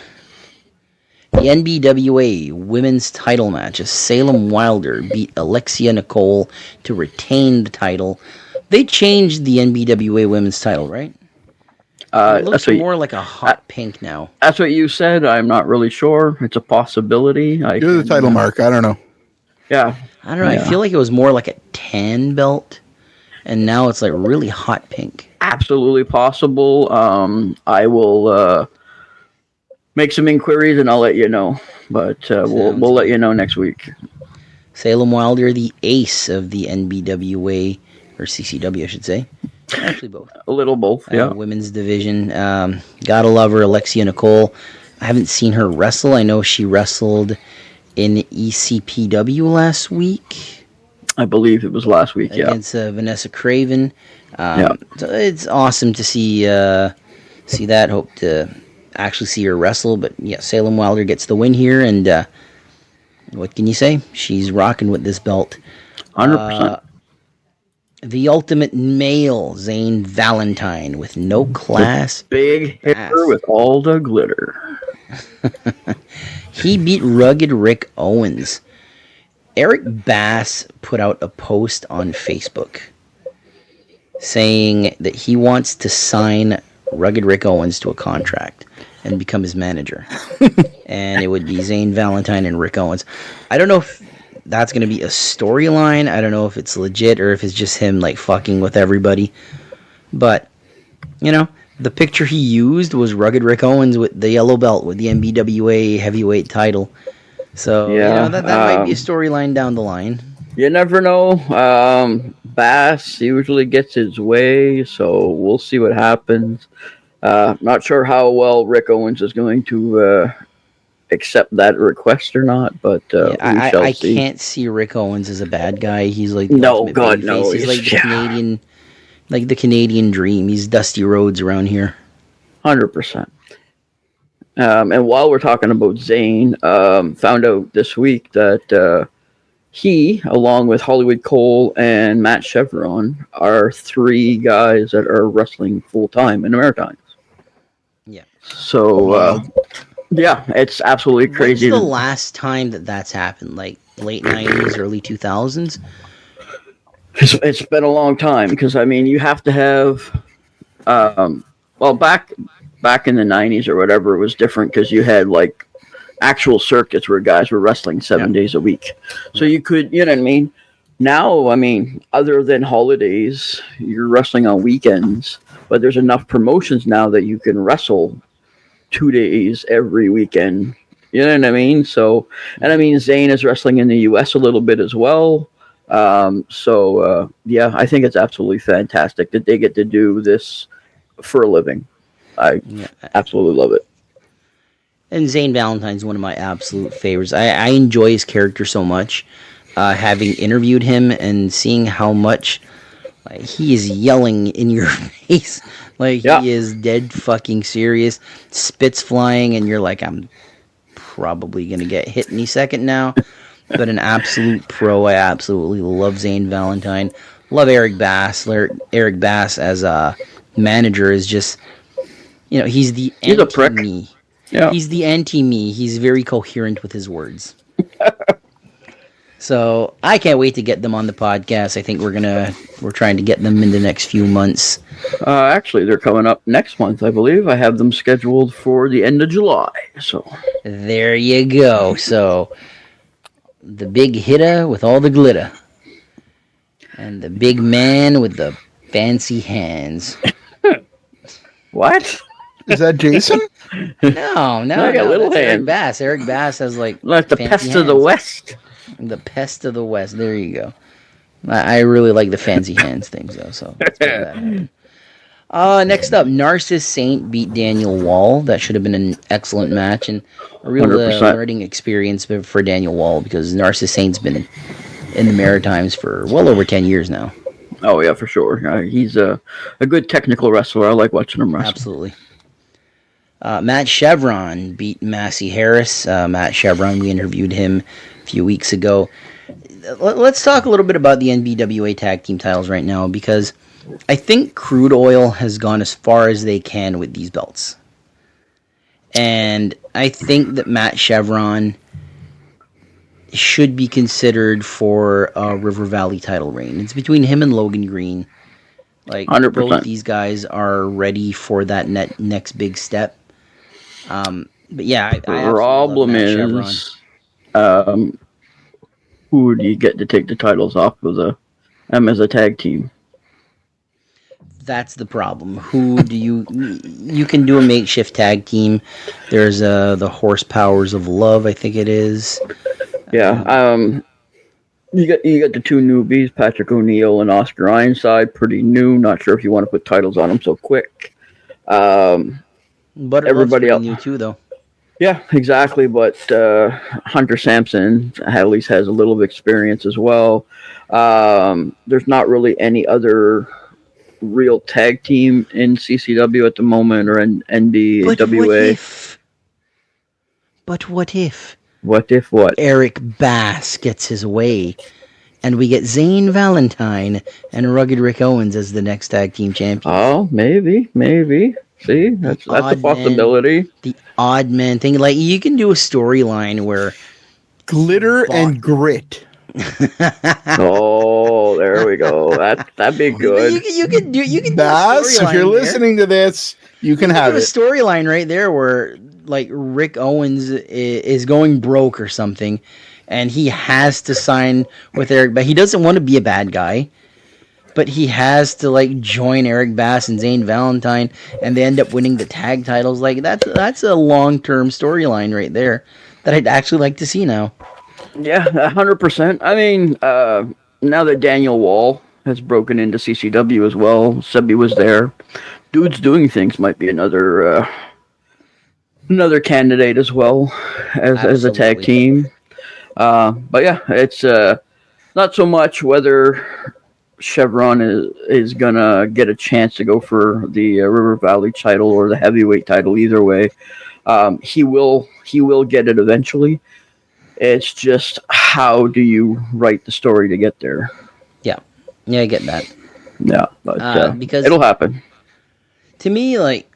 S3: the NBWA Women's Title match. As Salem Wilder beat Alexia Nicole to retain the title. They changed the NBWA Women's Title, right? It looks more like a hot pink now.
S4: That's what you said. I'm not really sure. It's a possibility.
S5: You're the title mark. I don't know.
S4: Yeah.
S3: I don't know.
S4: Yeah.
S3: I feel like it was more like a tan belt, and now it's like really hot pink.
S4: Absolutely possible. I will make some inquiries and I'll let you know. But we'll let you know next week. Salem
S3: Wilder, the ace of the NBWA, or CCW, I should say. Actually, both.
S4: A little both, yeah.
S3: Women's division. Gotta love her, Alexia Nicole. I haven't seen her wrestle. I know she wrestled in ECPW last week.
S4: I believe it was last week,
S3: against Vanessa Craven. So it's awesome to see that. Hope to actually see her wrestle. But yeah, Salem Wilder gets the win here, and what can you say? She's rocking with this belt.
S4: 100%.
S3: The ultimate male, Zane Valentine, with no class.
S4: The big hitter with all the glitter.
S3: He beat Rugged Rick Owens. Eric Bass put out a post on Facebook saying that he wants to sign Rugged Rick Owens to a contract and become his manager. And it would be Zane Valentine and Rick Owens. I don't know if that's going to be a storyline. I don't know if it's legit or if it's just him like fucking with everybody. But, you know, the picture he used was Rugged Rick Owens with the yellow belt with the NBWA heavyweight title. So, you know, that might be a storyline down the line.
S4: You never know. Bass usually gets his way, so we'll see what happens. Not sure how well Rick Owens is going to accept that request or not, but we shall see.
S3: I can't see Rick Owens as a bad guy. He's like
S4: no.
S3: He's like the Canadian dream. He's Dusty Rhodes around here.
S4: 100%. And while we're talking about Zane, found out this week that he, along with Hollywood Cole and Matt Chevron, are 3 guys that are wrestling full time in the Maritimes.
S3: Yeah.
S4: So, yeah, it's absolutely crazy.
S3: When's the last time that's happened? Like late 90s, early 2000s?
S4: It's been a long time because, I mean, you have to have, back in the 90s or whatever, it was different because you had like actual circuits where guys were wrestling 7 days a week. So you could, you know what I mean? Now, I mean, other than holidays, you're wrestling on weekends, but there's enough promotions now that you can wrestle 2 days every weekend. You know what I mean? So, and I mean, Zane is wrestling in the US a little bit as well. Yeah, I think it's absolutely fantastic that they get to do this for a living. I absolutely love it.
S3: And Zane Valentine's one of my absolute favorites. I enjoy his character so much. Having interviewed him and seeing how much he is yelling in your face. Like, he is dead fucking serious. Spits flying, and you're like, I'm probably going to get hit any second now. But an absolute pro. I absolutely love Zane Valentine. Love Eric Bass. Eric Bass as a manager is just he's the
S4: He's a prick.
S3: anti-me.
S4: Yeah.
S3: He's the anti-me. He's very coherent with his words. So I can't wait to get them on the podcast. I think we're trying to get them in the next few months.
S4: Actually, they're coming up next month, I believe. I have them scheduled for the end of July. So
S3: There you go. So the big hitter with all the glitter. And the big man with the fancy hands.
S4: what?
S5: Is that Jason?
S3: No,
S4: I got little
S3: that's Eric
S4: hands.
S3: Bass. Eric Bass has like
S4: Like the
S3: fancy
S4: pest of the
S3: hands.
S4: West.
S3: The pest of the West. There you go. I really like the fancy hands things though. So let's put that happen. Next up, Narcissus Saint beat Daniel Wall. That should have been an excellent match and a real
S4: 100%.
S3: learning experience for Daniel Wall because Narcissus Saint's been in the Maritimes for well over 10 years now.
S4: Oh, yeah, for sure. He's a good technical wrestler. I like watching him wrestle.
S3: Absolutely. Matt Chevron beat Massey Harris. Matt Chevron, we interviewed him a few weeks ago. Let's talk a little bit about the NBWA tag team titles right now because I think Crude Oil has gone as far as they can with these belts. And I think that Matt Chevron should be considered for a River Valley title reign. It's between him and Logan Green. Like
S4: 100%.
S3: both these guys are ready for that next big step. But yeah, I
S4: Problem
S3: absolutely love Matt Chevron.
S4: is, who do you get to take the titles off of them as a tag team?
S3: That's the problem. Who do you can do a makeshift tag team. There's the Horsepowers of Love, I think it is.
S4: Yeah, you got the two newbies, Patrick O'Neill and Oscar Ironside, pretty new. Not sure if you want to put titles on them so quick.
S3: But
S4: everybody else,
S3: new too, though.
S4: Yeah, exactly. But Hunter Sampson at least has a little of experience as well. There's not really any other real tag team in CCW at the moment or in NBWA.
S3: But what if?
S4: What if what?
S3: Eric Bass gets his way, and we get Zane Valentine and Rugged Rick Owens as the next tag team champions.
S4: Oh, maybe. See, that's a possibility.
S3: The odd man thing, like you can do a storyline where
S5: Glitter and grit.
S4: Oh, there we go. That'd be good.
S3: You can do
S5: Bass, if you're listening to this, you can have
S3: a
S5: it.
S3: storyline right there where like Rick Owens is going broke or something, and he has to sign with Eric Bass. He doesn't want to be a bad guy, but he has to like join Eric Bass and Zane Valentine, and they end up winning the tag titles. Like that's a long-term storyline right there that I'd actually like to see now.
S4: Yeah, 100%. I mean, now that Daniel Wall has broken into CCW as well, Sebi was there. Dudes Doing Things might be another candidate as well as a tag team. But yeah, it's not so much whether Chevron is gonna get a chance to go for the River Valley title or the heavyweight title. Either way, he will get it eventually. It's just how do you write the story to get there?
S3: Yeah, I get that.
S4: Yeah, but
S3: because
S4: it'll happen.
S3: To me, like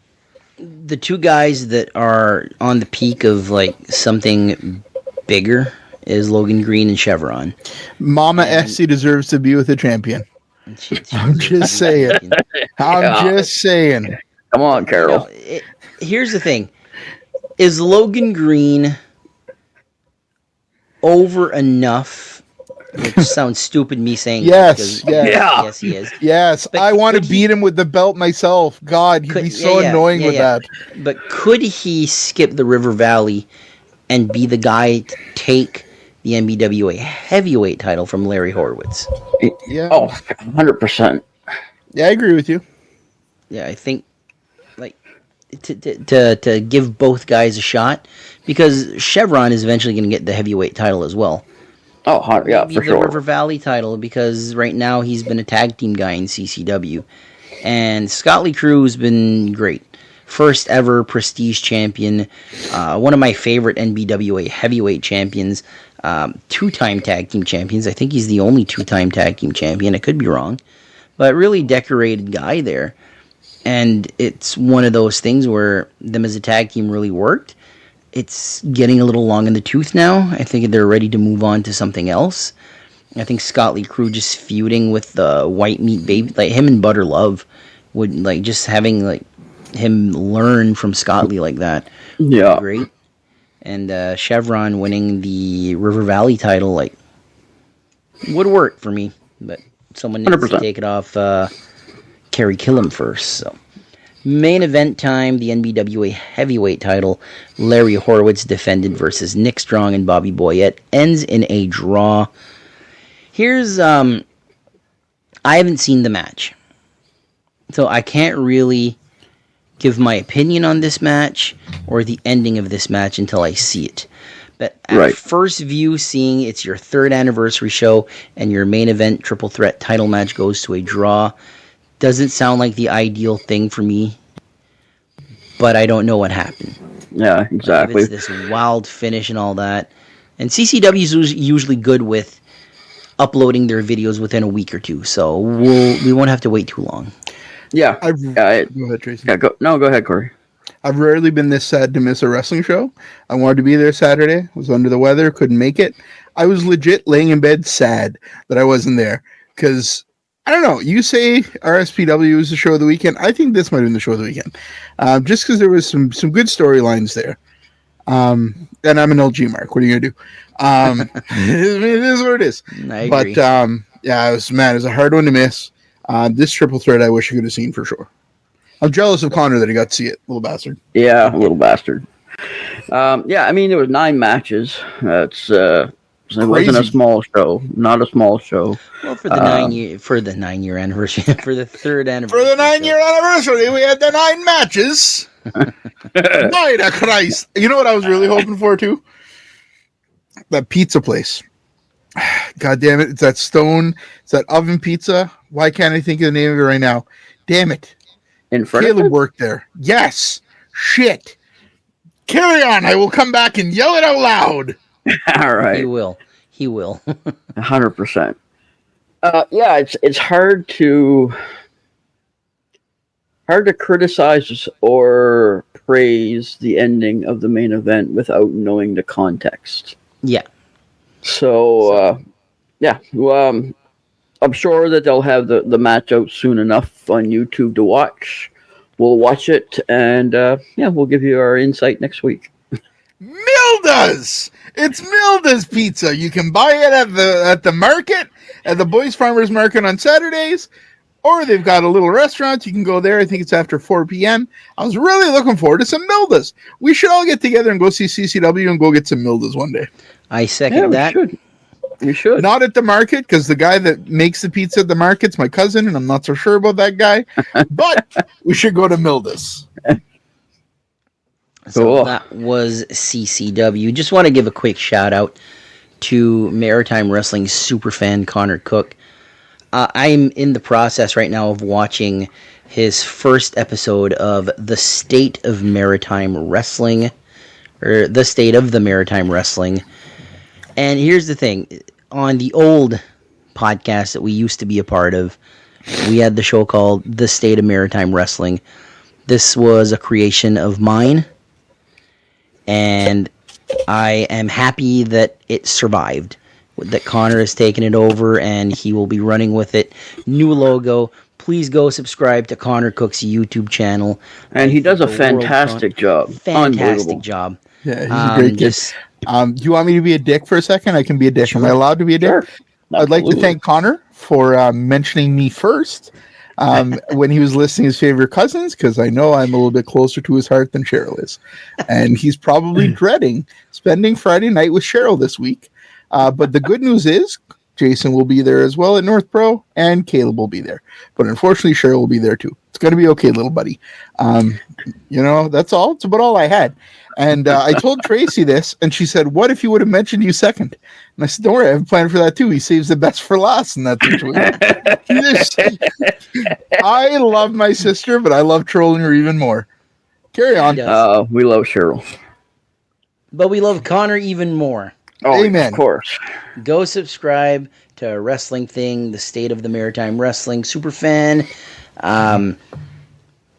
S3: the two guys that are on the peak of like something bigger is Logan Green and Chevron.
S5: Mama Essie deserves to be with a champion. I'm just saying. Just saying.
S4: Come on, Carol.
S3: Here's the thing. Is Logan Green over enough? Which sounds stupid me saying
S5: yes,
S3: that
S5: yes,
S3: he is.
S5: Yes,
S3: But
S5: I want to
S3: could
S5: beat him with the belt myself. God, he'd be so annoying with that.
S3: But could he skip the River Valley and be the guy to take the NBWA heavyweight title from Larry Horowitz?
S5: Yeah.
S4: Oh, 100%.
S5: Yeah, I agree with you.
S3: Yeah, I think like to give both guys a shot because Chevron is eventually going to get the heavyweight title as well.
S4: Oh, yeah,
S3: Maybe
S4: for
S3: the
S4: sure.
S3: River Valley title because right now he's been a tag team guy in CCW. And Scott Lee Crew's been great. First ever Prestige champion. One of my favorite NBWA heavyweight champions. Two-time tag team champions. I think he's the only two-time tag team champion. I could be wrong. But really decorated guy there. And it's one of those things where them as a tag team really worked. It's getting a little long in the tooth now. I think they're ready to move on to something else. I think Scott Lee Crew just feuding with the white meat baby, like him and Butter Love, would like just having like him learn from Scott Lee like that.
S4: Yeah,
S3: great. And Chevron winning the River Valley title like would work for me, but someone needs
S4: 100%.
S3: to take it off Kerry Killam first. So main event time, the NBWA heavyweight title, Larry Horowitz defended versus Nick Strong and Bobby Boyette, ends in a draw. Here's I haven't seen the match, so I can't really give my opinion on this match or the ending of this match until I see it. But at first view, seeing it's your 3rd anniversary show and your main event triple threat title match goes to a draw doesn't sound like the ideal thing for me. But I don't know what happened.
S4: Yeah, exactly.
S3: Like it's this wild finish and all that. And CCW is usually good with uploading their videos within a week or two, so we won't have to wait too long.
S4: Yeah.
S5: Go ahead, Tracy.
S4: Yeah, go ahead, Corey.
S5: I've rarely been this sad to miss a wrestling show. I wanted to be there Saturday. Was under the weather, couldn't make it. I was legit laying in bed sad that I wasn't there because I don't know. You say RSPW is the show of the weekend. I think this might have been the show of the weekend, just because there was some good storylines there. And I'm an LG Mark. What are you gonna do? It is what it is.
S3: I agree.
S5: But yeah, it was a hard one to miss. This triple threat, I wish I could have seen for sure. I'm jealous of Connor that he got to see it, little bastard.
S4: Yeah, little bastard. Yeah, I mean, there was 9 matches. That's it wasn't a small show, not a small show.
S3: Well, for the 9-year anniversary, for the 3rd anniversary,
S5: for the 9-year anniversary, we had the 9 matches. My Christ! You know what I was really hoping for too? That pizza place. God damn it! It's that Stone. It's that Oven Pizza. Why can't I think of the name of it right now? Damn it!
S4: In front
S5: Caleb
S4: of it?
S5: worked there. Yes. Shit. Carry on. I will come back and yell it out loud.
S4: All right.
S3: He will.
S4: 100%. Yeah, it's hard to criticize or praise the ending of the main event without knowing the context.
S3: Yeah.
S4: So yeah, I'm sure that they'll have the match out soon enough on YouTube to watch. We'll watch it, and yeah, we'll give you our insight next week.
S5: Milda's! It's Milda's Pizza. You can buy it at the market, at the Boys Farmers Market on Saturdays, or they've got a little restaurant. You can go there. I think it's after 4 p.m. I was really looking forward to some Milda's. We should all get together and go see CCW and go get some Milda's one day.
S3: I second that.
S4: We should.
S5: Not at the market, because the guy that makes the pizza at the market's my cousin, and I'm not so sure about that guy. But we should go to Milda's.
S3: So
S4: cool.
S3: That was CCW. Just want to give a quick shout out to Maritime Wrestling superfan Connor Cook. I'm in the process right now of watching his first episode of The State of Maritime Wrestling, or The State of the Maritime Wrestling. And here's the thing. On the old podcast that we used to be a part of, we had the show called The State of Maritime Wrestling. This was a creation of mine, and I am happy that it survived, that Connor has taken it over, and he will be running with it. New logo. Please go subscribe to Connor Cook's YouTube channel.
S4: And he does a fantastic job.
S3: Fantastic job.
S5: Yeah, he's a great kid. Do you want me to be a dick for a second? I can be a dick. Sure. Am I allowed to be a dick?
S4: Sure.
S5: I'd like to thank Connor for mentioning me first when he was listing his favorite cousins, because I know I'm a little bit closer to his heart than Cheryl is. And he's probably dreading spending Friday night with Cheryl this week. But the good news is Jason will be there as well at North Pro, and Caleb will be there. But unfortunately, Cheryl will be there too. It's going to be okay, little buddy. That's all. It's about all I had. And I told Tracy this, and she said, "What if he would have mentioned you second?" And I said, "Don't worry, I have a plan for that too. He saves the best for last in that situation." I love my sister, but I love trolling her even more. Carry on.
S4: We love Cheryl.
S3: But we love Connor even more.
S4: Oh,
S5: amen.
S4: Of course.
S3: Go subscribe to Wrestling Thing, The State of the Maritime Wrestling Superfan.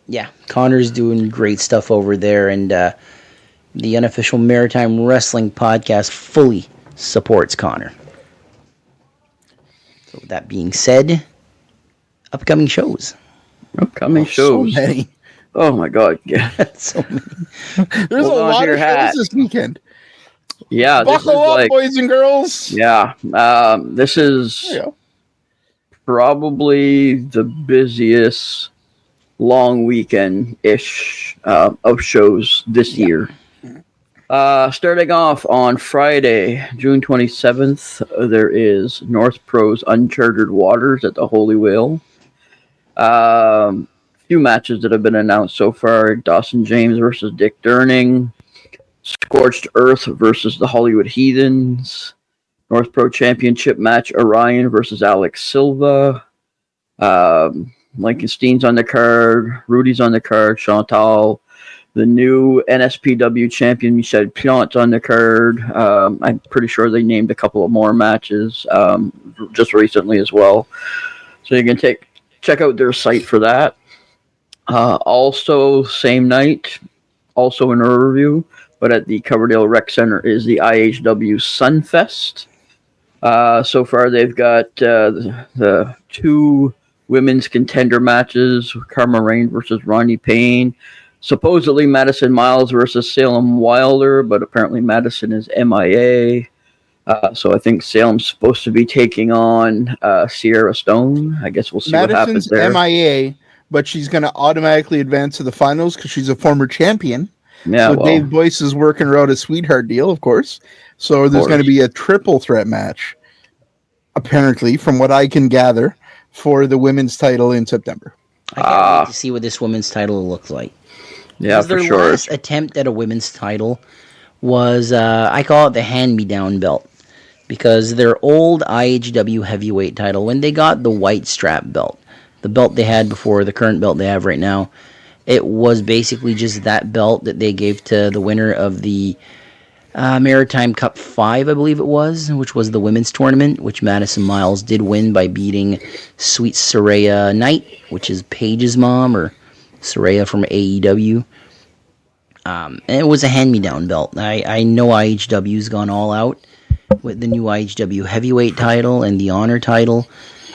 S3: Yeah, Connor's doing great stuff over there, and the unofficial Maritime Wrestling podcast fully supports Connor. So with that being said, upcoming shows.
S4: Upcoming shows.
S5: So many.
S4: Oh my God! Yeah,
S3: So many.
S5: There's
S4: Hold
S5: a
S4: on
S5: lot
S4: to your
S5: of
S4: hat.
S5: shows this weekend.
S4: yeah. This is
S5: Buckle up,
S4: like,
S5: boys and girls.
S4: yeah. This is
S5: There you go.
S4: probably the busiest long weekend-ish of shows this year. Starting off on Friday, June 27th, there is North Pro's Uncharted Waters at the Holy Whale. Few matches that have been announced so far: Dawson James versus Dick Durning, Scorched Earth versus the Hollywood Heathens, North Pro Championship match Orion versus Alex Silva, Lincoln Steen's on the card, Rudy's on the card, Chantal, the new NSPW champion Michel Plant's on the card. I'm pretty sure they named a couple of more matches just recently as well, so you can check out their site for that. Also, same night, also in Riverview, but at the Coverdale Rec Center, is the IHW Sunfest. So far, they've got the two women's contender matches: Karma Rain versus Ronnie Payne. Supposedly Madison Miles versus Salem Wilder, but apparently Madison is MIA. So I think Salem's supposed to be taking on Sierra Stone. I guess we'll see what happens
S5: Madison's
S4: there.
S5: MIA, but she's going to automatically advance to the finals because she's a former champion.
S4: Yeah,
S5: So
S4: well,
S5: Dave Boyce is working her out a sweetheart deal, of course. So there's going to be a triple threat match, apparently, from what I can gather, for the women's title in September.
S3: I can't wait to see what this women's title looks like.
S4: yeah,
S3: Because
S4: for
S3: their
S4: sure.
S3: last attempt at a women's title was, I call it the hand-me-down belt. Because their old IHW heavyweight title, when they got the white strap belt, the belt they had before the current belt they have right now, it was basically just that belt that they gave to the winner of the Maritime Cup 5, I believe it was, which was the women's tournament, which Madison Miles did win by beating Sweet Saraya Knight, which is Paige's mom, or Saraya from AEW. And it was a hand-me-down belt. I know IHW's gone all out with the new IHW heavyweight title and the honor title,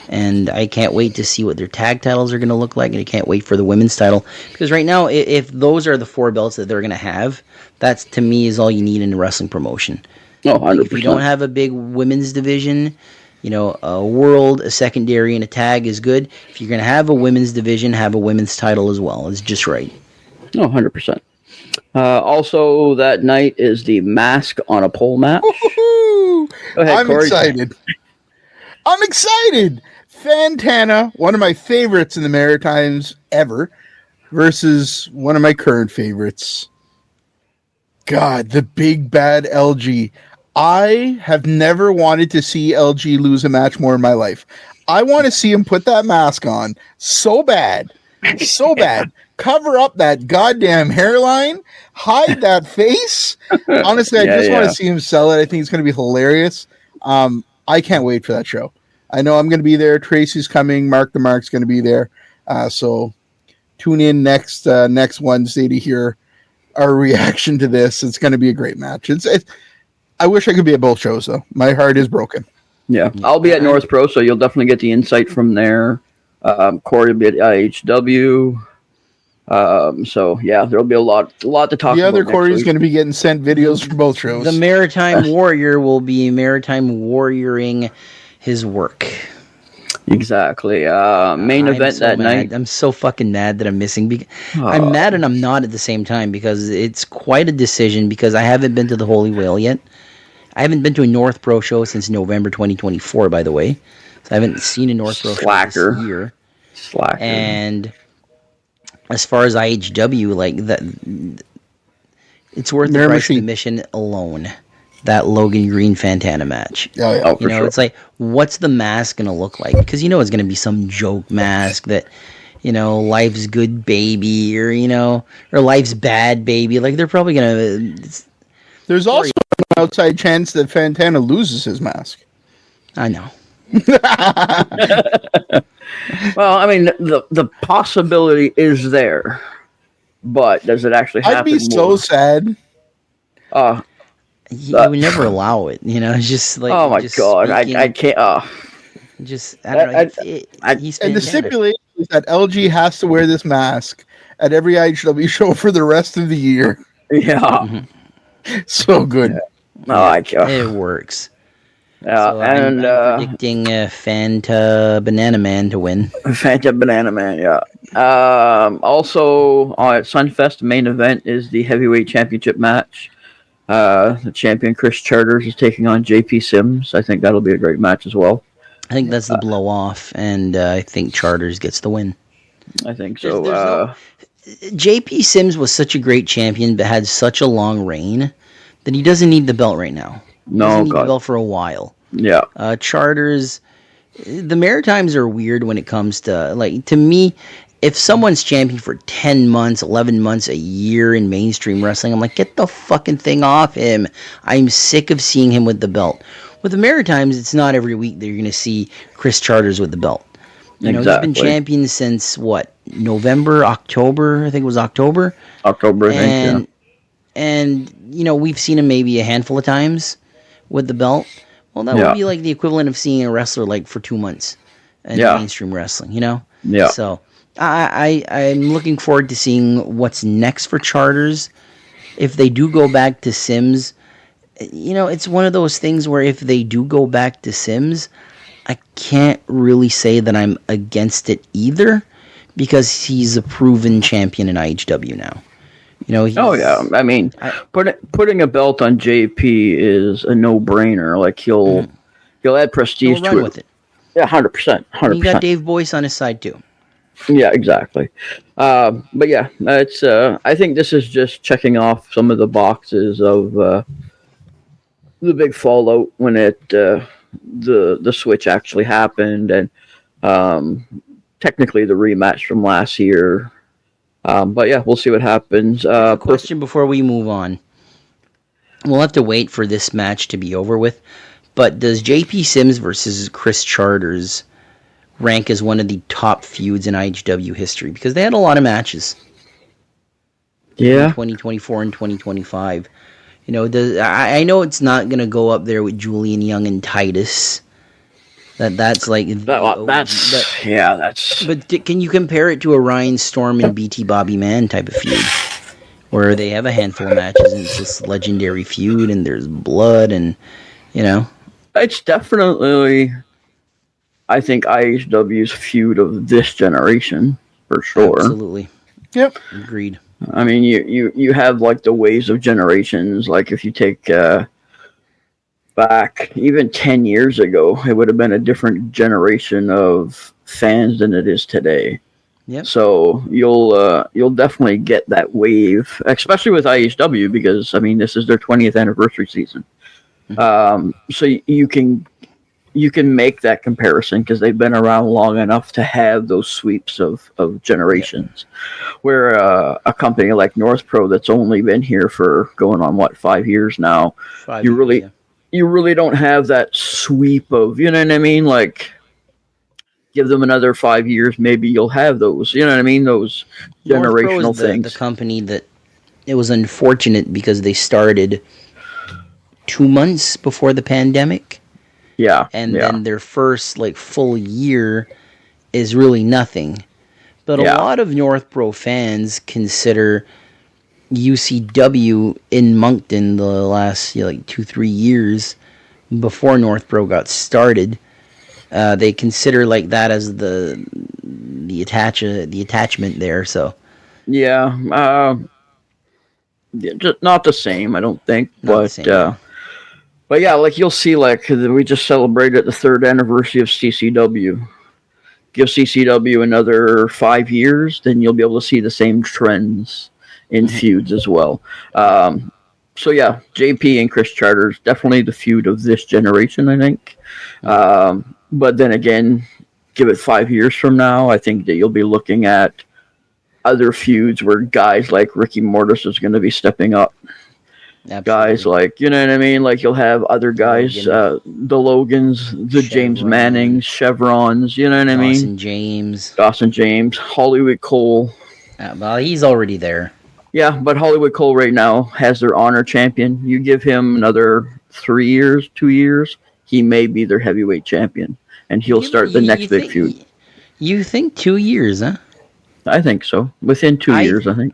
S3: and I can't wait to see what their tag titles are going to look like, and I can't wait for the women's title, because right now, if those are the four belts that they're going to have, that's, to me, is all you need in a wrestling promotion.
S4: Oh, 100%.
S3: If you don't have a big women's division, a world, a secondary, and a tag is good. If you're going to have a women's division, have a women's title as well. It's just right.
S4: Oh, 100%. Also, that night is the Mask on a Pole match.
S5: Woo-hoo!
S4: Go ahead,
S5: I'm
S4: Corey.
S5: excited. I'm excited. Fantana, one of my favorites in the Maritimes ever, versus one of my current favorites. God, the big bad LG. I have never wanted to see LG lose a match more in my life. I want to see him put that mask on so bad. So bad. Cover up that goddamn hairline. Hide that face. Honestly, I just want to see him sell it. I think it's going to be hilarious. I can't wait for that show. I know I'm going to be there. Tracy's coming. Mark the Mark's going to be there. So tune in next Wednesday to hear our reaction to this. It's going to be a great match. I wish I could be at both shows, though. My heart is broken.
S4: Yeah, I'll be at North Pro, so you'll definitely get the insight from there. Corey will be at IHW. So yeah, there'll be a lot to talk about.
S5: The other Corey's going to be getting sent videos from both shows.
S3: The Maritime Warrior will be Maritime Warrioring his work.
S4: Exactly. Main event that night.
S3: I'm so fucking mad that I'm missing. I'm mad and I'm not at the same time, because it's quite a decision, because I haven't been to the Holy Whale yet. I haven't been to a North Pro show since November 2024, by the way. So I haven't seen a North Pro show this year.
S4: Slacker.
S3: And as far as IHW, like that, it's worth the price of admission alone. That Logan Green Fantana match.
S5: Oh, yeah.
S3: You know, it's like, what's the mask going to look like? Because it's going to be some joke mask that, life's good baby, or life's bad baby. Like, they're probably going to...
S5: There's also an outside chance that Fantana loses his mask.
S3: I know.
S4: Well, I mean, the possibility is there, but does it actually happen?
S5: I'd be so
S4: more?
S5: sad.
S3: You would never allow it. It's just like.
S4: Oh my
S3: just
S4: god,
S3: speaking-
S4: I can't.
S3: I don't know. He's
S5: And the
S3: fantastic.
S5: stipulation is that LG has to wear this mask at every IHW show for the rest of the year.
S4: Yeah.
S5: So good.
S4: Oh, I can't.
S3: It works.
S4: Yeah,
S3: I'm predicting Fanta Banana Man to win.
S4: Fanta Banana Man, yeah. Also, at Sunfest, main event is the heavyweight championship match. The champion Chris Charters is taking on JP Sims. I think that'll be a great match as well.
S3: I think that's the blow off, and I think Charters gets the win.
S4: I think so.
S3: JP Sims was such a great champion, but had such a long reign that he doesn't need the belt right now. He doesn't need the belt for a while.
S4: Yeah.
S3: Charters, the Maritimes are weird when it comes to, like, to me, if someone's champion for 10 months, 11 months, a year in mainstream wrestling, I'm like, get the fucking thing off him. I'm sick of seeing him with the belt. With the Maritimes, it's not every week that you're going to see Chris Charters with the belt. He's been champion since, November, October? I think it was October.
S4: October, I think,
S3: And, we've seen him maybe a handful of times with the belt. Well, that would be like the equivalent of seeing a wrestler, for 2 months in mainstream wrestling,
S4: Yeah.
S3: So, I'm looking forward to seeing what's next for Charters. If they do go back to Sims, it's one of those things where if they do go back to Sims, I can't really say that I'm against it either, because he's a proven champion in IHW now.
S4: I mean, putting a belt on JP is a no-brainer. Like he'll add prestige
S3: He'll run
S4: to it.
S3: with it.
S4: Yeah, 100%. 100%.
S3: You got Dave Boyce on his side too.
S4: Yeah, exactly. But yeah, it's. I think this is just checking off some of the boxes of the big fallout when the switch actually happened, and technically the rematch from last year. But yeah, we'll see what happens.
S3: Question before we move on. We'll have to wait for this match to be over with. But does JP Sims versus Chris Charters rank as one of the top feuds in IHW history? Because they had a lot of matches.
S4: Yeah.
S3: In 2024 and 2025. I know it's not going to go up there with Julian Young and Titus. That's like...
S4: That's...
S3: But can you compare it to a Ryan Storm and BT Bobby Man type of feud? Where they have a handful of matches and it's this legendary feud and there's blood and,
S4: It's definitely, I think, IHW's feud of this generation, for sure.
S3: Absolutely.
S5: Yep.
S3: Agreed.
S4: I mean, you have, like, the ways of generations. Like, if you take back even 10 years ago, it would have been a different generation of fans than it is today.
S3: Yep.
S4: So you'll definitely get that wave, especially with IHW, because, I mean, this is their 20th anniversary season. So you can make that comparison because they've been around long enough to have those sweeps of generations. Where a company like North Pro that's only been here for going on 5 years now, you really don't have that sweep of, you know what I mean? Like, give them another 5 years, maybe you'll have those, you know what I mean? Those generational things.
S3: The company that it was unfortunate because they started 2 months before the pandemic.
S4: Yeah.
S3: And then their first full year is really nothing. But a lot of North Pro fans consider UCW in Moncton the last 2-3 years before North Pro got started. They consider that as the attachment there. So
S4: just not the same, I don't think. But yeah, you'll see, we just celebrated the 3rd anniversary of CCW. Give CCW another 5 years, then you'll be able to see the same trends in feuds as well. So yeah, JP and Chris Charters, definitely the feud of this generation, I think. But then again, give it 5 years from now, I think that you'll be looking at other feuds where guys like Ricky Mortis is going to be stepping up. Guys like, you know what I mean? Like you'll have other guys, the Logans, the James Mannings, Chevrons, you know what I mean? Dawson James, Hollywood Cole.
S3: Well, he's already there.
S4: Yeah, but Hollywood Cole right now has their honor champion. You give him another 2 years, he may be their heavyweight champion. And he'll start the next big feud.
S3: You think 2 years, huh?
S4: I think so. Within 2 years, I think.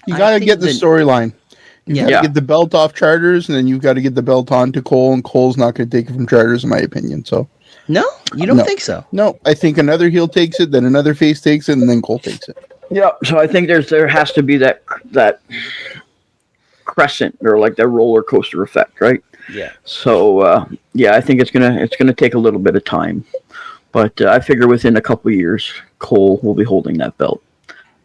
S5: You got to get the storyline. You got to get the belt off Charters, and then you've got to get the belt on to Cole, and Cole's not going to take it from Charters, in my opinion. So,
S3: no, you don't think so?
S5: No, I think another heel takes it, then another face takes it, and then Cole takes it.
S4: Yeah, so I think there has to be that crescent or like that roller coaster effect, right?
S3: Yeah.
S4: So I think it's gonna take a little bit of time, but I figure within a couple of years, Cole will be holding that belt.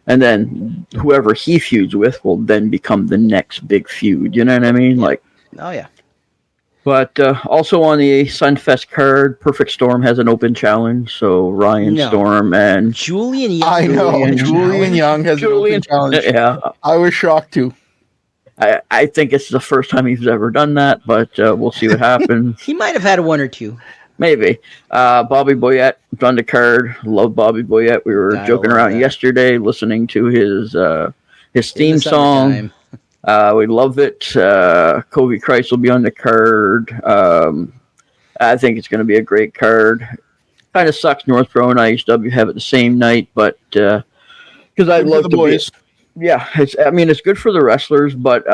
S4: And then whoever he feuds with will then become the next big feud. You know what I mean? Like,
S3: oh yeah.
S4: But also on the Sunfest card, Perfect Storm has an open challenge. So Ryan Storm and
S3: Julian Young.
S5: I know Julian Young has an open challenge.
S4: Yeah,
S5: I was shocked too.
S4: I think it's the first time he's ever done that, but we'll see what happens.
S3: He might have had one or two.
S4: Maybe. Bobby Boyette on the card. Love Bobby Boyette. We were joking around yesterday listening to his theme song. We love it. Kobe Christ will be on the card. I think it's going to be a great card. Kind of sucks North Pro and IHW have it the same night, but because I'd love to boys. It's good for the wrestlers, but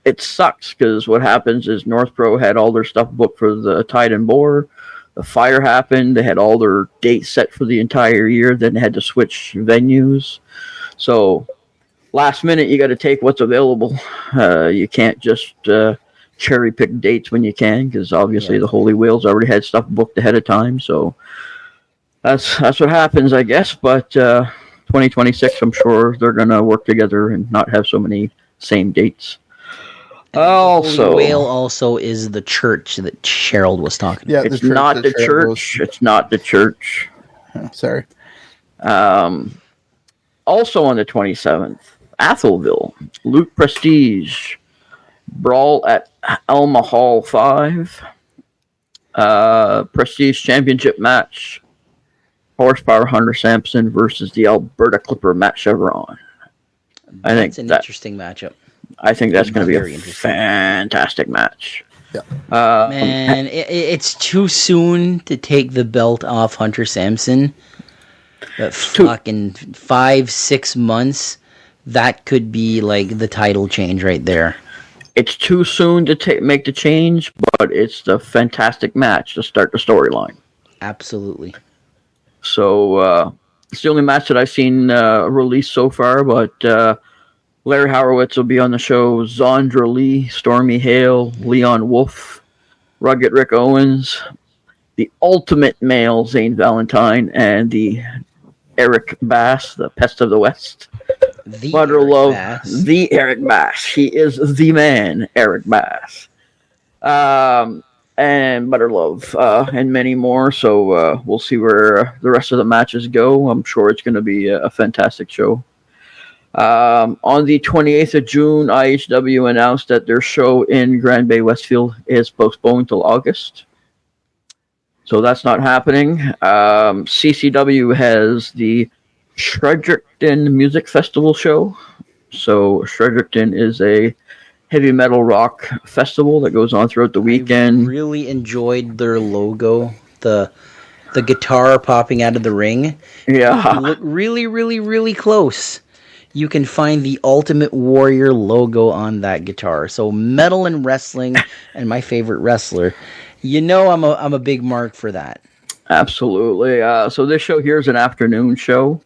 S4: it sucks because what happens is North Pro had all their stuff booked for the Tide and Bore. The fire happened. They had all their dates set for the entire year. Then they had to switch venues. So last minute, you got to take what's available. You can't just cherry pick dates when you can because obviously the Holy Whales already had stuff booked ahead of time. So that's what happens, I guess. But 2026, I'm sure they're going to work together and not have so many same dates. Also,
S3: Whale also is the church that Cheryl was talking about.
S4: Yeah, it's not the church. It's not the church.
S5: Sorry.
S4: Also on the 27th, Atholville, Luke Prestige, Brawl at Alma Hall 5, Prestige Championship match, Horsepower Hunter Sampson versus the Alberta Clipper Matt Chevron.
S3: That's an interesting matchup.
S4: I think that's going to be a fantastic match.
S5: Yeah.
S3: Man, it's too soon to take the belt off Hunter Sampson. But fucking 5-6 months, that could be like the title change right there.
S4: It's too soon to make the change, but it's the fantastic match to start the storyline.
S3: Absolutely.
S4: So it's the only match that I've seen released so far, but Larry Horowitz will be on the show. Zondra Lee, Stormy Hale, Leon Wolf, Rugged Rick Owens, the Ultimate Male Zane Valentine, and the Eric Bass, the Pest of the West.
S3: The
S4: Eric Bass. He is the man, Eric Bass. And Butter Love, and many more. So we'll see where the rest of the matches go. I'm sure it's going to be a fantastic show. On the 28th of June, IHW announced that their show in Grand Bay, Westfield is postponed till August. So that's not happening. CCW has the Shredrickton Music Festival show. So Shredrickton is a heavy metal rock festival that goes on throughout the weekend.
S3: I really enjoyed their logo. The guitar popping out of the ring.
S4: Yeah.
S3: Look really, really, really close. You can find the Ultimate Warrior logo on that guitar. So metal and wrestling, and my favorite wrestler. You know I'm a big mark for that.
S4: Absolutely. So this show here is an afternoon show.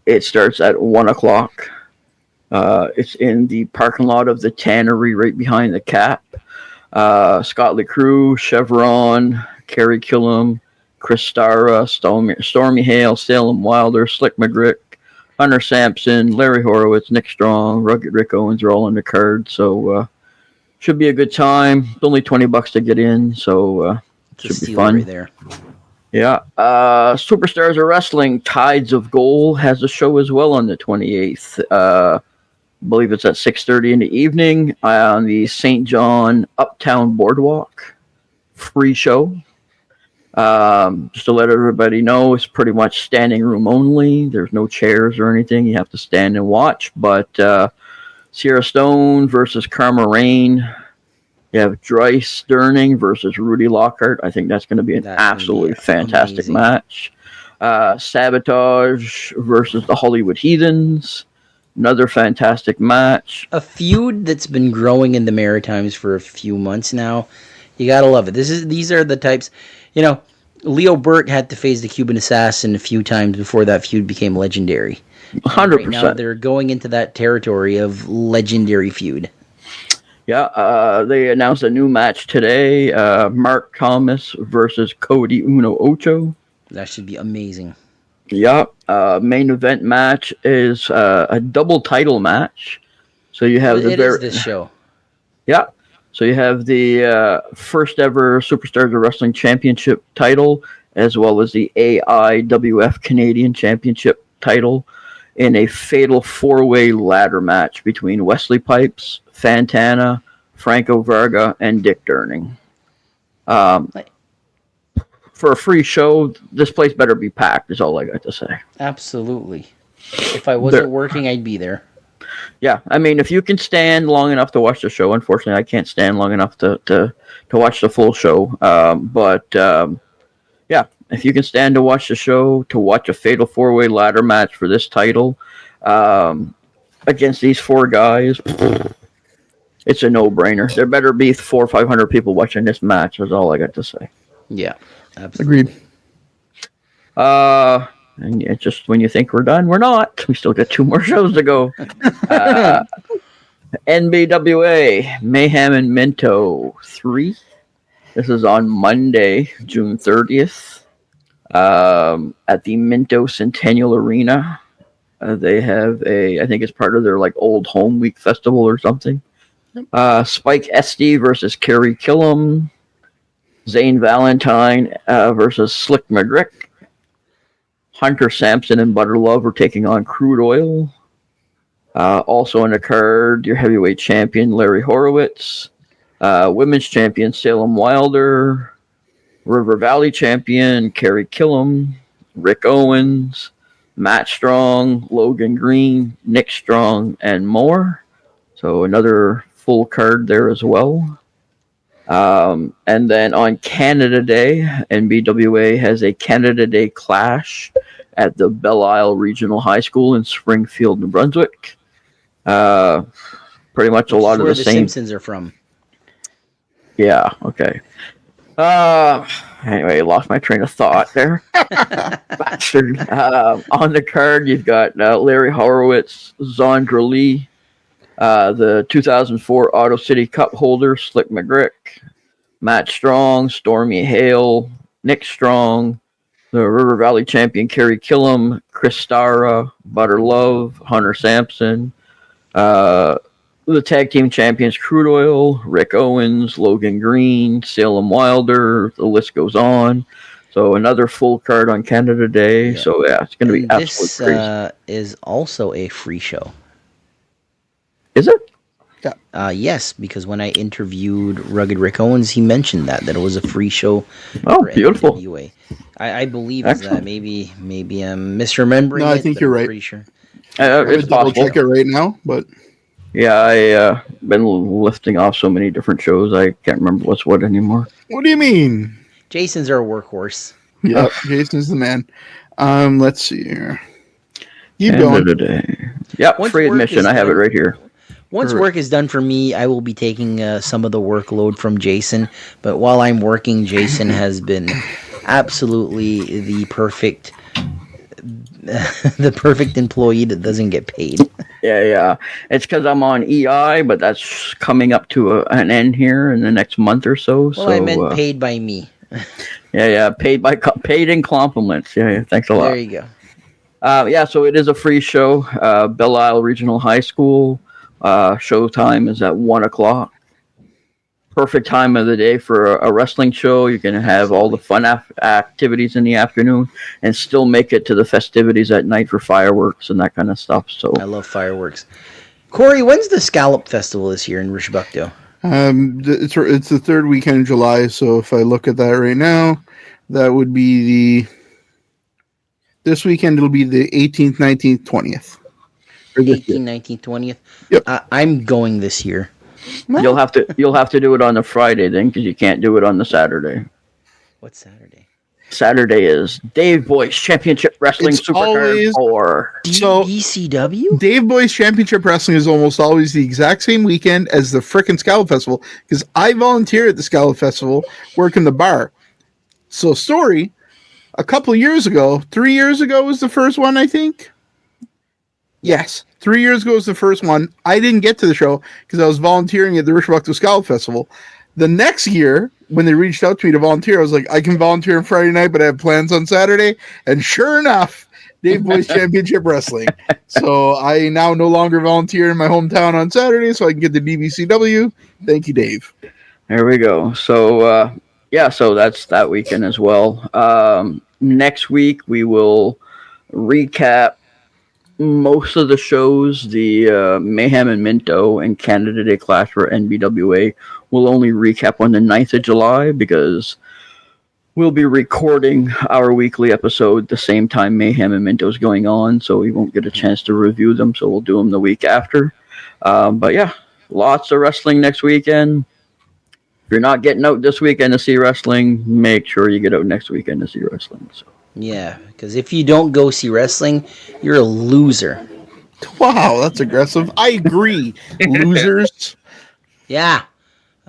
S4: It starts at 1 o'clock. It's in the parking lot of the Tannery right behind the Cap. Scott LeCroux, Chevron, Kerry Killam, Chris Stara, Stormy Hale, Salem Wilder, Slick McGrick, Hunter Sampson, Larry Horowitz, Nick Strong, Rugged Rick Owens are all on the card. So should be a good time. It's only $20 to get in, so should be fun.
S3: Right there.
S4: Yeah. Superstars of Wrestling, Tides of Gold has a show as well on the 28th. believe it's at 6:30 in the evening on the St. John Uptown Boardwalk. Free show. Just to let everybody know, it's pretty much standing room only. There's no chairs or anything. You have to stand and watch. But Sierra Stone versus Karma Rain. You have Dryce Sterning versus Rudy Lockhart. I think that's going to be an absolutely fantastic match. Sabotage versus the Hollywood Heathens. Another fantastic match.
S3: A feud that's been growing in the Maritimes for a few months now. You gotta love it. These are the types, Leo Burke had to face the Cuban Assassin a few times before that feud became legendary.
S4: 100%.
S3: Right now they're going into that territory of legendary feud.
S4: Yeah, they announced a new match today. Mark Thomas versus Cody Uno Ocho.
S3: That should be amazing.
S4: Yeah, main event match is a double title match. So you have
S3: It is this show.
S4: Yeah. So you have the first ever Superstars of Wrestling Championship title, as well as the AIWF Canadian Championship title, in a fatal four-way ladder match between Wesley Pipes, Fantana, Franco Varga, and Dick Durning. For a free show, this place better be packed, is all I got to say.
S3: Absolutely. If I wasn't working, I'd be there.
S4: Yeah, I mean, if you can stand long enough to watch the show, unfortunately, I can't stand long enough to watch the full show. Yeah, if you can stand to watch the show, to watch a fatal four-way ladder match for this title against these four guys, it's a no-brainer. There better be 400 or 500 people watching this match, is all I got to say.
S3: Yeah, absolutely.
S4: Agreed. And it's just when you think we're done, we're not. We still got 2 more shows to go. NBWA Mayhem and Minto 3. This is on Monday, June 30th, at the Minto Centennial Arena. They have I think it's part of their old home week festival or something. Spike Esty versus Kerry Killam. Zane Valentine versus Slick McGrick. Hunter Sampson and Butter Love are taking on Crude Oil. Also on the card, your heavyweight champion, Larry Horowitz. Women's champion, Salem Wilder. River Valley champion, Kerry Killam. Rick Owens. Matt Strong, Logan Green, Nick Strong, and more. So another full card there as well. And then on Canada Day, NBWA has a Canada Day clash at the Belle Isle Regional High School in Springfield, New Brunswick. Pretty much a lot of the same.
S3: Simpsons are from.
S4: Yeah. Okay. Anyway, lost my train of thought there. Bastard. On the card, you've got Larry Horowitz, Zondra Lee, the 2004 Auto City Cup holder, Slick McGrick, Matt Strong, Stormy Hale, Nick Strong, the River Valley champion, Kerry Killam, Chris Stara, Butter Love, Hunter Sampson, the tag team champions, Crude Oil, Rick Owens, Logan Green, Salem Wilder, the list goes on. So another full card on Canada Day. Yeah. So yeah, it's going to be absolutely crazy.
S3: This is also a free show.
S4: Is it?
S3: Yeah. Yes, because when I interviewed Rugged Rick Owens, he mentioned that it was a free show.
S4: Oh, beautiful.
S3: NWA. I believe it's that. Maybe I'm misremembering.
S5: No, I think you're right.
S3: Pretty sure.
S4: It's possible.
S5: Check it right now, but
S4: yeah, I've been lifting off so many different shows, I can't remember what's what anymore.
S5: What do you mean?
S3: Jason's our workhorse.
S5: Yeah, Jason's the man. Let's see here. Keep going.
S4: Today. Yep, free admission. I have it right here.
S3: Once work is done for me, I will be taking some of the workload from Jason. But while I'm working, Jason has been absolutely the perfect employee that doesn't get paid.
S4: Yeah. It's because I'm on EI, but that's coming up to an end here in the next month or so.
S3: Well, I meant paid by me.
S4: Yeah. Paid in compliments. Yeah. Thanks a lot.
S3: There you go.
S4: So it is a free show. Belle Isle Regional High School. Showtime is at 1:00. Perfect time of the day for a wrestling show. You're going to have all the fun activities in the afternoon and still make it to the festivities at night for fireworks and that kind of stuff. So
S3: I love fireworks. Corey, when's the Scallop Festival this year in Richbucto?
S5: It's the third weekend in July. So if I look at that right now, that would be this weekend. It'll be the 18th, 19th, 20th.
S3: 18th, 19th, 20th.
S5: Yep.
S3: I'm going this year.
S4: You'll have to do it on the Friday then, because you can't do it on the Saturday.
S3: What's Saturday?
S4: Saturday is Dave Boyce Championship Wrestling Supercard 4.
S5: So
S3: DBCW?
S5: Dave Boyce Championship Wrestling is almost always the exact same weekend as the frickin' Scallop Festival, because I volunteer at the Scallop Festival, work in the bar. So story, a couple of years ago, 3 years ago was the first one, I think. Yes, 3 years ago was the first one. I didn't get to the show because I was volunteering at the Richbucto Scallop Festival. The next year, when they reached out to me to volunteer, I was like, I can volunteer on Friday night, but I have plans on Saturday. And sure enough, Dave Boyce Championship Wrestling. So I now no longer volunteer in my hometown on Saturday, so I can get the DBCW. Thank you, Dave.
S4: There we go. So, so that's that weekend as well. Next week, we will recap most of the shows. The Mayhem and Minto and Canada Day Clash for NBWA will only recap on the 9th of July because we'll be recording our weekly episode the same time Mayhem and Minto is going on, so we won't get a chance to review them, so we'll do them the week after. But yeah, lots of wrestling next weekend. If you're not getting out this weekend to see wrestling, make sure you get out next weekend to see wrestling. So.
S3: Yeah, because if you don't go see wrestling, you're a loser.
S5: Wow, that's aggressive. I agree. Losers.
S3: Yeah.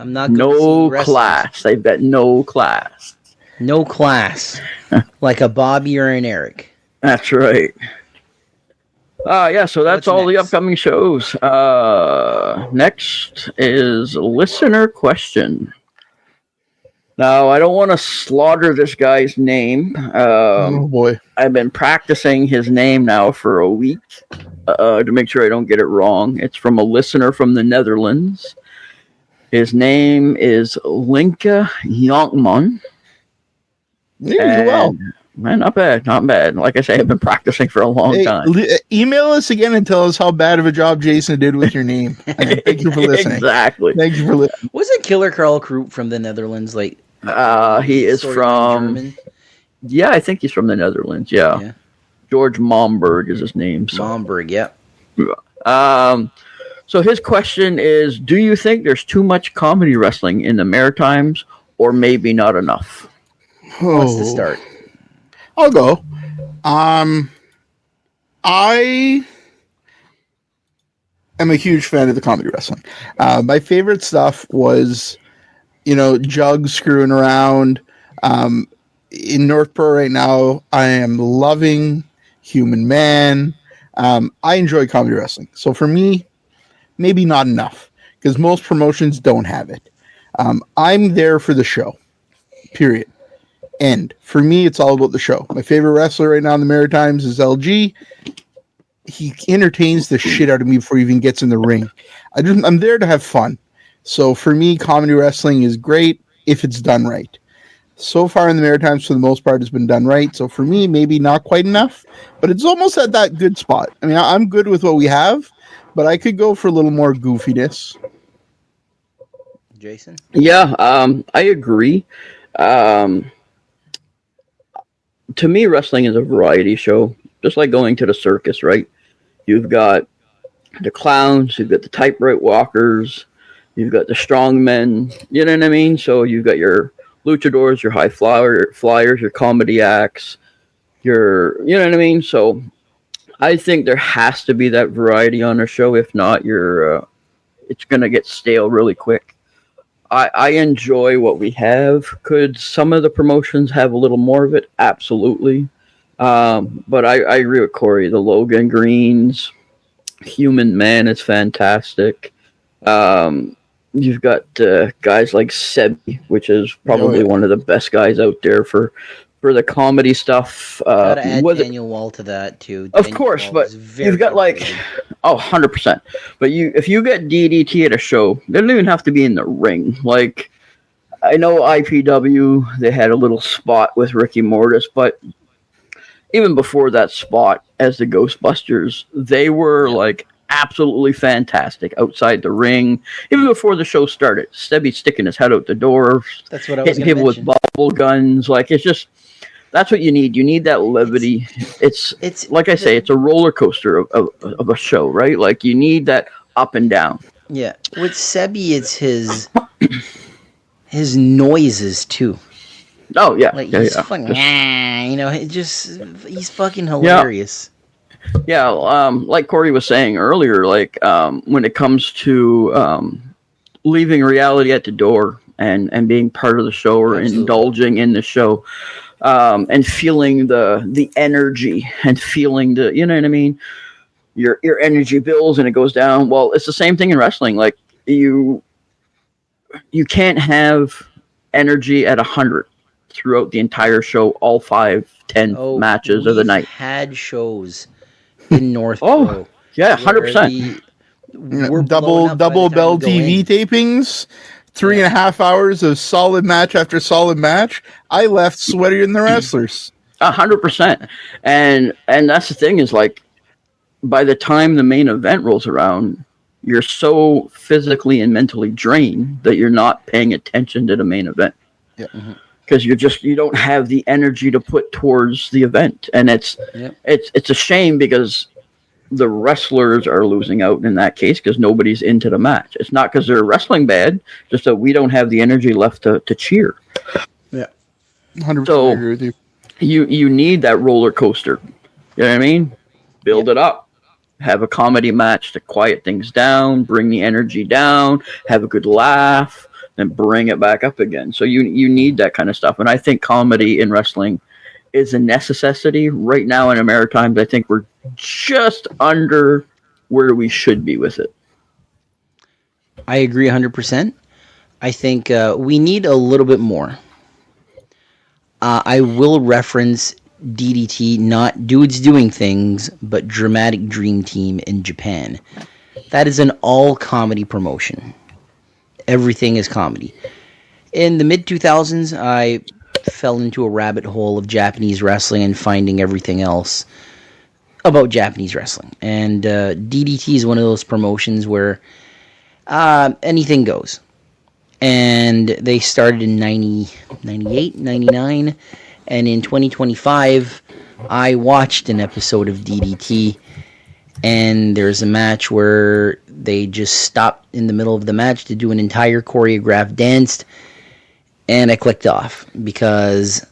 S3: I'm not going to see
S4: No
S3: wrestling.
S4: class. They've got no class.
S3: No class. Like a Bobby or an Eric.
S4: That's right. So that's
S3: What's
S4: all the
S3: next?
S4: upcoming shows. Next is listener question. Now, I don't want to slaughter this guy's name.
S5: Oh, boy.
S4: I've been practicing his name now for a week to make sure I don't get it wrong. It's from a listener from the Netherlands. His name is Linka Jonkman.
S5: You do well.
S4: Man, not bad, not bad. Like I say, I've been practicing for a long time.
S5: Email us again and tell us how bad of a job Jason did with your name. And thank you for listening.
S4: Exactly.
S5: Thank you for listening.
S3: Wasn't Killer Carl Kroop from the Netherlands? Like,
S4: he is
S3: sort of
S4: from...
S3: German?
S4: Yeah, I think he's from the Netherlands, yeah. George Momberg is his name. So.
S3: Momberg, yeah.
S4: So his question is, do you think there's too much comedy wrestling in the Maritimes or maybe not enough?
S3: Who wants to start?
S5: I'll go. I am a huge fan of the comedy wrestling. My favorite stuff was, Jug screwing around. In North Pro right now, I am loving Human Man. I enjoy comedy wrestling. So for me, maybe not enough because most promotions don't have it. I'm there for the show, period. End. For me, it's all about the show. My favorite wrestler right now in the Maritimes is LG. He entertains the shit out of me before he even gets in the ring. I'm there to have fun. So for me, comedy wrestling is great if it's done right. So far in the Maritimes, for the most part, it's been done right. So for me, maybe not quite enough, but it's almost at that good spot. I mean, I'm good with what we have, but I could go for a little more goofiness.
S3: Jason?
S4: Yeah, I agree. To me, wrestling is a variety show, just like going to the circus, right? You've got the clowns, you've got the typewriter walkers, you've got the strong men, you know what I mean? So you've got your luchadors, your high flyers, your comedy acts, you know what I mean? So I think there has to be that variety on a show. If not, it's going to get stale really quick. I enjoy what we have. Could some of the promotions have a little more of it? Absolutely. But I agree with Corey. The Logan Greens, Human Man is fantastic. You've got guys like Sebi, which is probably one of the best guys out there for the comedy stuff.
S3: Gotta add Daniel Wall to that, too.
S4: Of course, but you've got 100%. But if you get DDT at a show, they don't even have to be in the ring. Like, I know IPW, they had a little spot with Ricky Mortis, but even before that spot as the Ghostbusters, they were like absolutely fantastic outside the ring. Even before the show started, Stebby sticking his head out the door,
S3: That's what I was
S4: hitting
S3: going to
S4: people with
S3: mention.
S4: bubble guns. Like, it's just, that's what you need. You need that levity. It's like I say, it's a roller coaster of a show, right? Like, you need that up and down.
S3: Yeah, with Sebi, it's his noises too.
S4: Oh yeah,
S3: Like
S4: yeah,
S3: he's
S4: yeah.
S3: fucking, you know, he's fucking hilarious.
S4: Yeah, like Corey was saying earlier, like when it comes to leaving reality at the door and being part of the show or
S3: Absolutely.
S4: indulging in the show, and feeling the energy and feeling the, you know what I mean, your energy bills and it goes down. Well, it's the same thing in wrestling. Like you can't have energy at 100 throughout the entire show, all 5-10 matches of the night.
S3: Had shows in North
S4: Oh,
S3: Pro.
S4: yeah, 100%.
S3: We're
S5: double bell TV tapings, 3.5 hours of solid match after solid match. I left sweatier than the wrestlers.
S4: 100%. And that's the thing is, like, by the time the main event rolls around, you're so physically and mentally drained that you're not paying attention to the main event.
S5: Yeah.
S4: Because you don't have the energy to put towards the event. And it's a shame because the wrestlers are losing out in that case because nobody's into the match. It's not because they're wrestling bad, just that we don't have the energy left to cheer.
S5: Yeah. 100%
S4: So,
S5: agree with you.
S4: You need that roller coaster. You know what I mean? Build it up. Have a comedy match to quiet things down, bring the energy down, have a good laugh, then bring it back up again. So you need that kind of stuff. And I think comedy in wrestling is a necessity. Right now in Maritimes, I think we're just under where we should be with it.
S3: I agree 100%. I think we need a little bit more. I will reference DDT, not Dudes Doing Things, but Dramatic Dream Team in Japan. That is an all-comedy promotion. Everything is comedy. In the mid-2000s, I fell into a rabbit hole of Japanese wrestling and finding everything else about Japanese wrestling. And DDT is one of those promotions where anything goes. And they started in 98, 99, and in 2025, I watched an episode of DDT, and there's a match where they just stopped in the middle of the match to do an entire choreographed dance, and I clicked off because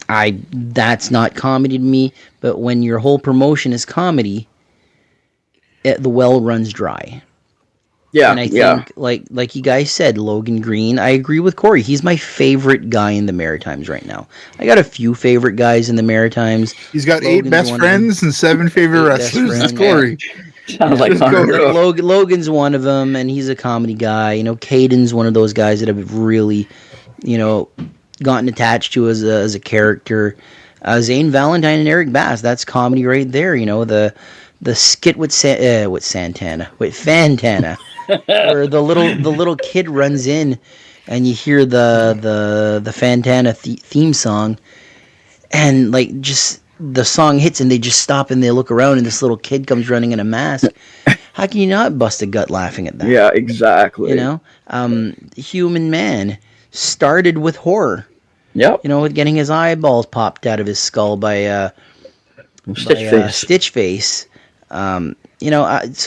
S3: that's not comedy to me. But when your whole promotion is comedy, the well runs dry.
S4: Yeah,
S3: and I think, like you guys said, Logan Green, I agree with Corey. He's my favorite guy in the Maritimes right now. I got a few favorite guys in the Maritimes.
S5: He's got
S3: Logan's
S5: 8 best friends and 7 favorite wrestlers. That's Corey.
S4: Sounds like
S3: Logan's one of them, and he's a comedy guy. You know, Caden's one of those guys that I've really, gotten attached to as a character. Zane Valentine and Eric Bass, that's comedy right there. You know, the skit with Fantana, where the little kid runs in, and you hear the Fantana theme song, and like just the song hits, and they just stop and they look around, and this little kid comes running in a mask. How can you not bust a gut laughing at that?
S4: Yeah, exactly.
S3: You know, Human Man started with horror.
S4: Yep.
S3: You know, with getting his eyeballs popped out of his skull by Stitch Face. So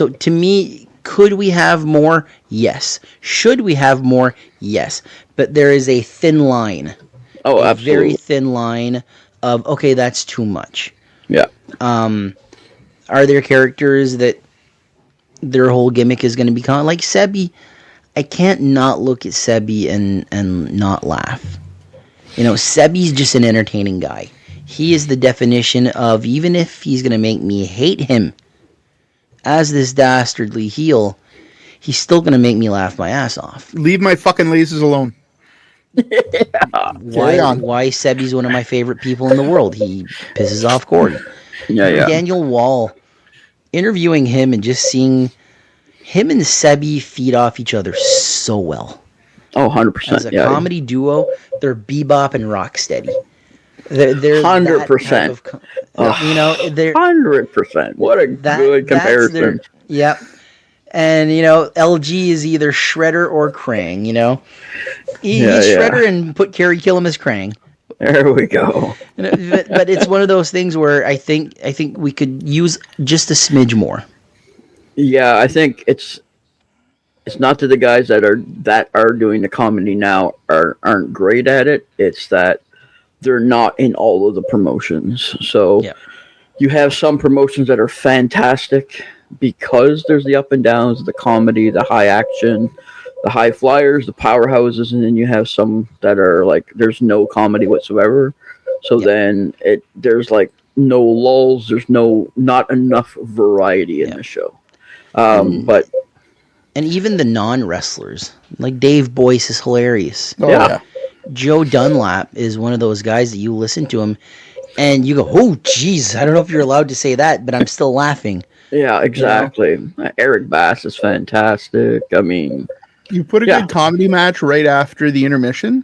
S3: to me, could we have more? Yes. Should we have more? Yes. But there is a thin line.
S4: Oh,
S3: a
S4: absolutely.
S3: Very thin line of, okay, that's too much.
S4: Yeah.
S3: Are there characters that their whole gimmick is going to become like Sebi? I can't not look at Sebi and not laugh. You know, Sebi's just an entertaining guy. He is the definition of, even if he's going to make me hate him as this dastardly heel, he's still going to make me laugh my ass off.
S5: Leave my fucking lasers alone.
S3: Why Sebi's one of my favorite people in the world. He pisses off Corey.
S4: Yeah.
S3: Daniel Wall, interviewing him and just seeing him and Sebi feed off each other so well.
S4: Oh, 100%.
S3: As a comedy duo, they're Bebop and Rocksteady. They're
S4: 100%.
S3: They're
S4: 100%. What a good comparison.
S3: Yep. And, LG is either Shredder or Krang, He's Shredder and put Kerry Killam as Krang.
S4: There we go.
S3: But it's one of those things where I think we could use just a smidge more.
S4: Yeah, I think it's not that the guys that are doing the comedy now aren't great at it. It's that they're not in all of the promotions. So you have some promotions that are fantastic because there's the up and downs, the comedy, the high action, the high flyers, the powerhouses, and then you have some that are like there's no comedy whatsoever. So then there's like no lulls, there's not enough variety in the show. But
S3: even the non-wrestlers, like Dave Boyce is hilarious. Joe Dunlap is one of those guys that you listen to him and you go, oh geez, I don't know if you're allowed to say that, but I'm still laughing.
S4: Yeah, exactly. Eric Bass is fantastic. I mean,
S5: you put a good comedy match right after the intermission,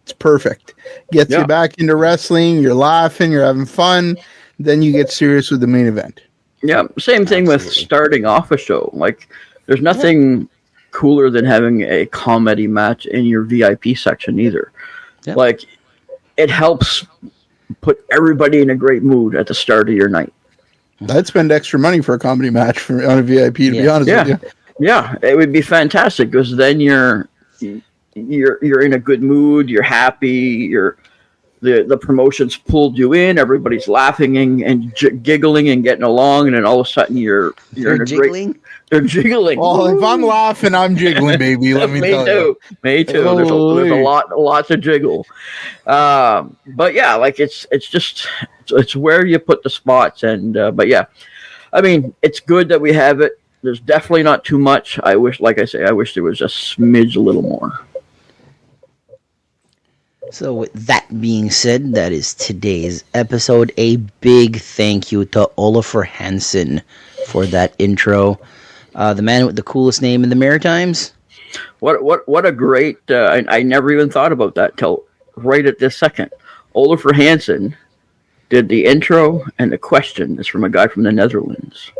S5: it's perfect. Gets you back into wrestling, you're laughing, you're having fun, then you get serious with the main event.
S4: Yeah, same thing with starting off a show. Like, there's nothing cooler than having a comedy match in your VIP section either. Yeah. Like, it helps put everybody in a great mood at the start of your night.
S5: I'd spend extra money for a comedy match on a VIP, to be honest with you.
S4: Yeah, it would be fantastic because then you're in a good mood, you're happy, the promotions pulled you in, everybody's laughing and giggling and getting along, and then all of a sudden you're in a
S3: jiggling?
S4: They're jiggling.
S5: Oh, if I'm laughing, I'm jiggling, baby. Let me tell you.
S4: Me too. There's a lot to jiggle. But yeah, like it's where you put the spots, and but yeah, I mean, it's good that we have it. There's definitely not too much. I wish there was a smidge a little more.
S3: So with that being said, that is today's episode. A big thank you to Olafur Hansen for that intro. The man with the coolest name in the Maritimes.
S4: What a great... I never even thought about that till right at this second. Olafur Hansen did the intro, and the question is from a guy from the Netherlands.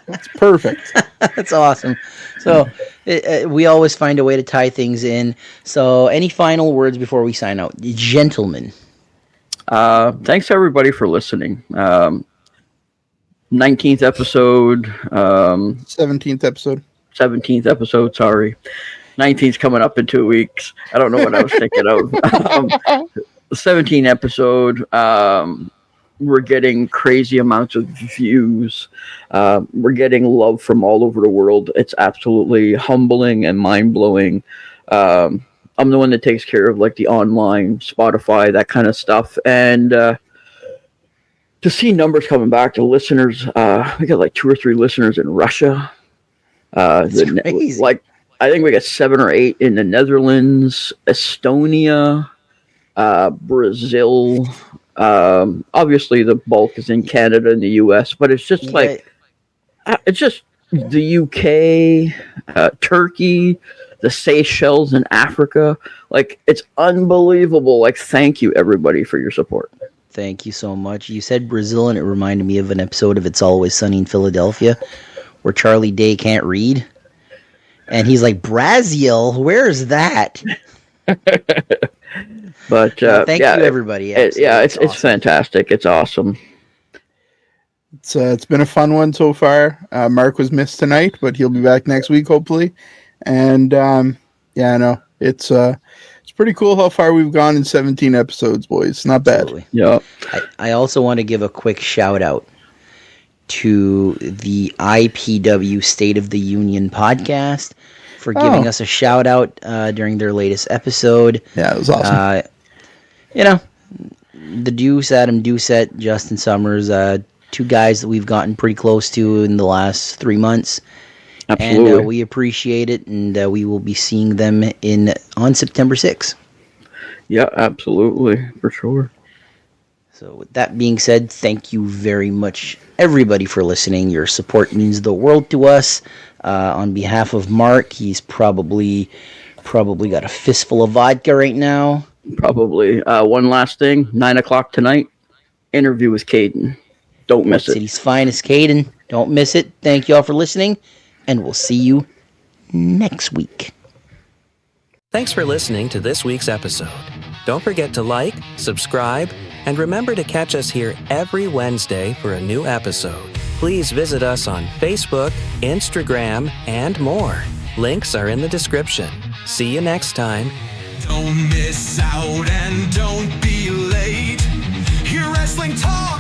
S5: That's perfect.
S3: That's awesome. So we always find a way to tie things in. So any final words before we sign out? Gentlemen.
S4: Thanks everybody for listening. 19th episode.
S5: 17th episode.
S4: 17th episode, sorry. 19th coming up in 2 weeks. I don't know what I was thinking of. 17th episode. We're getting crazy amounts of views. We're getting love from all over the world. It's absolutely humbling and mind-blowing. I'm the one that takes care of like the online, Spotify, that kind of stuff. And to see numbers coming back to listeners, we got like 2 or 3 listeners in Russia.
S3: That's crazy.
S4: Like, I think we got 7 or 8 in the Netherlands, Estonia, Brazil. Obviously the bulk is in Canada and the US, but it's just it's just the UK, Turkey, the Seychelles in Africa. Like, it's unbelievable. Like, thank you everybody for your support.
S3: Thank you so much. You said Brazil, and it reminded me of an episode of It's Always Sunny in Philadelphia where Charlie Day can't read. And he's like, Brazil? Where's that?
S4: But
S3: thank you, everybody.
S4: It's fantastic. It's awesome.
S5: It's been a fun one so far. Mark was missed tonight, but he'll be back next week, hopefully. And it's pretty cool how far we've gone in 17 episodes, boys. Not bad.
S3: Absolutely.
S4: Yeah.
S3: I also want to give a quick shout out to the IPW State of the Union podcast for giving us a shout out during their latest episode.
S5: Yeah, it was awesome.
S3: The Deuce, Adam Doucette, Justin Summers, 2 guys that we've gotten pretty close to in the last 3 months.
S4: Absolutely.
S3: And we appreciate it, and we will be seeing them on September 6th.
S4: Yeah, absolutely, for sure.
S3: So with that being said, thank you very much, everybody, for listening. Your support means the world to us. On behalf of Mark, he's probably got a fistful of vodka right now.
S4: Probably. One last thing, 9 o'clock tonight, interview with Caden. Don't miss it.
S3: City's finest, Caden. Don't miss it. Thank you all for listening, and we'll see you next week.
S6: Thanks for listening to this week's episode. Don't forget to like, subscribe, and remember to catch us here every Wednesday for a new episode. Please visit us on Facebook, Instagram, and more. Links are in the description. See you next time.
S2: Don't miss out and don't be late. Hear wrestling talk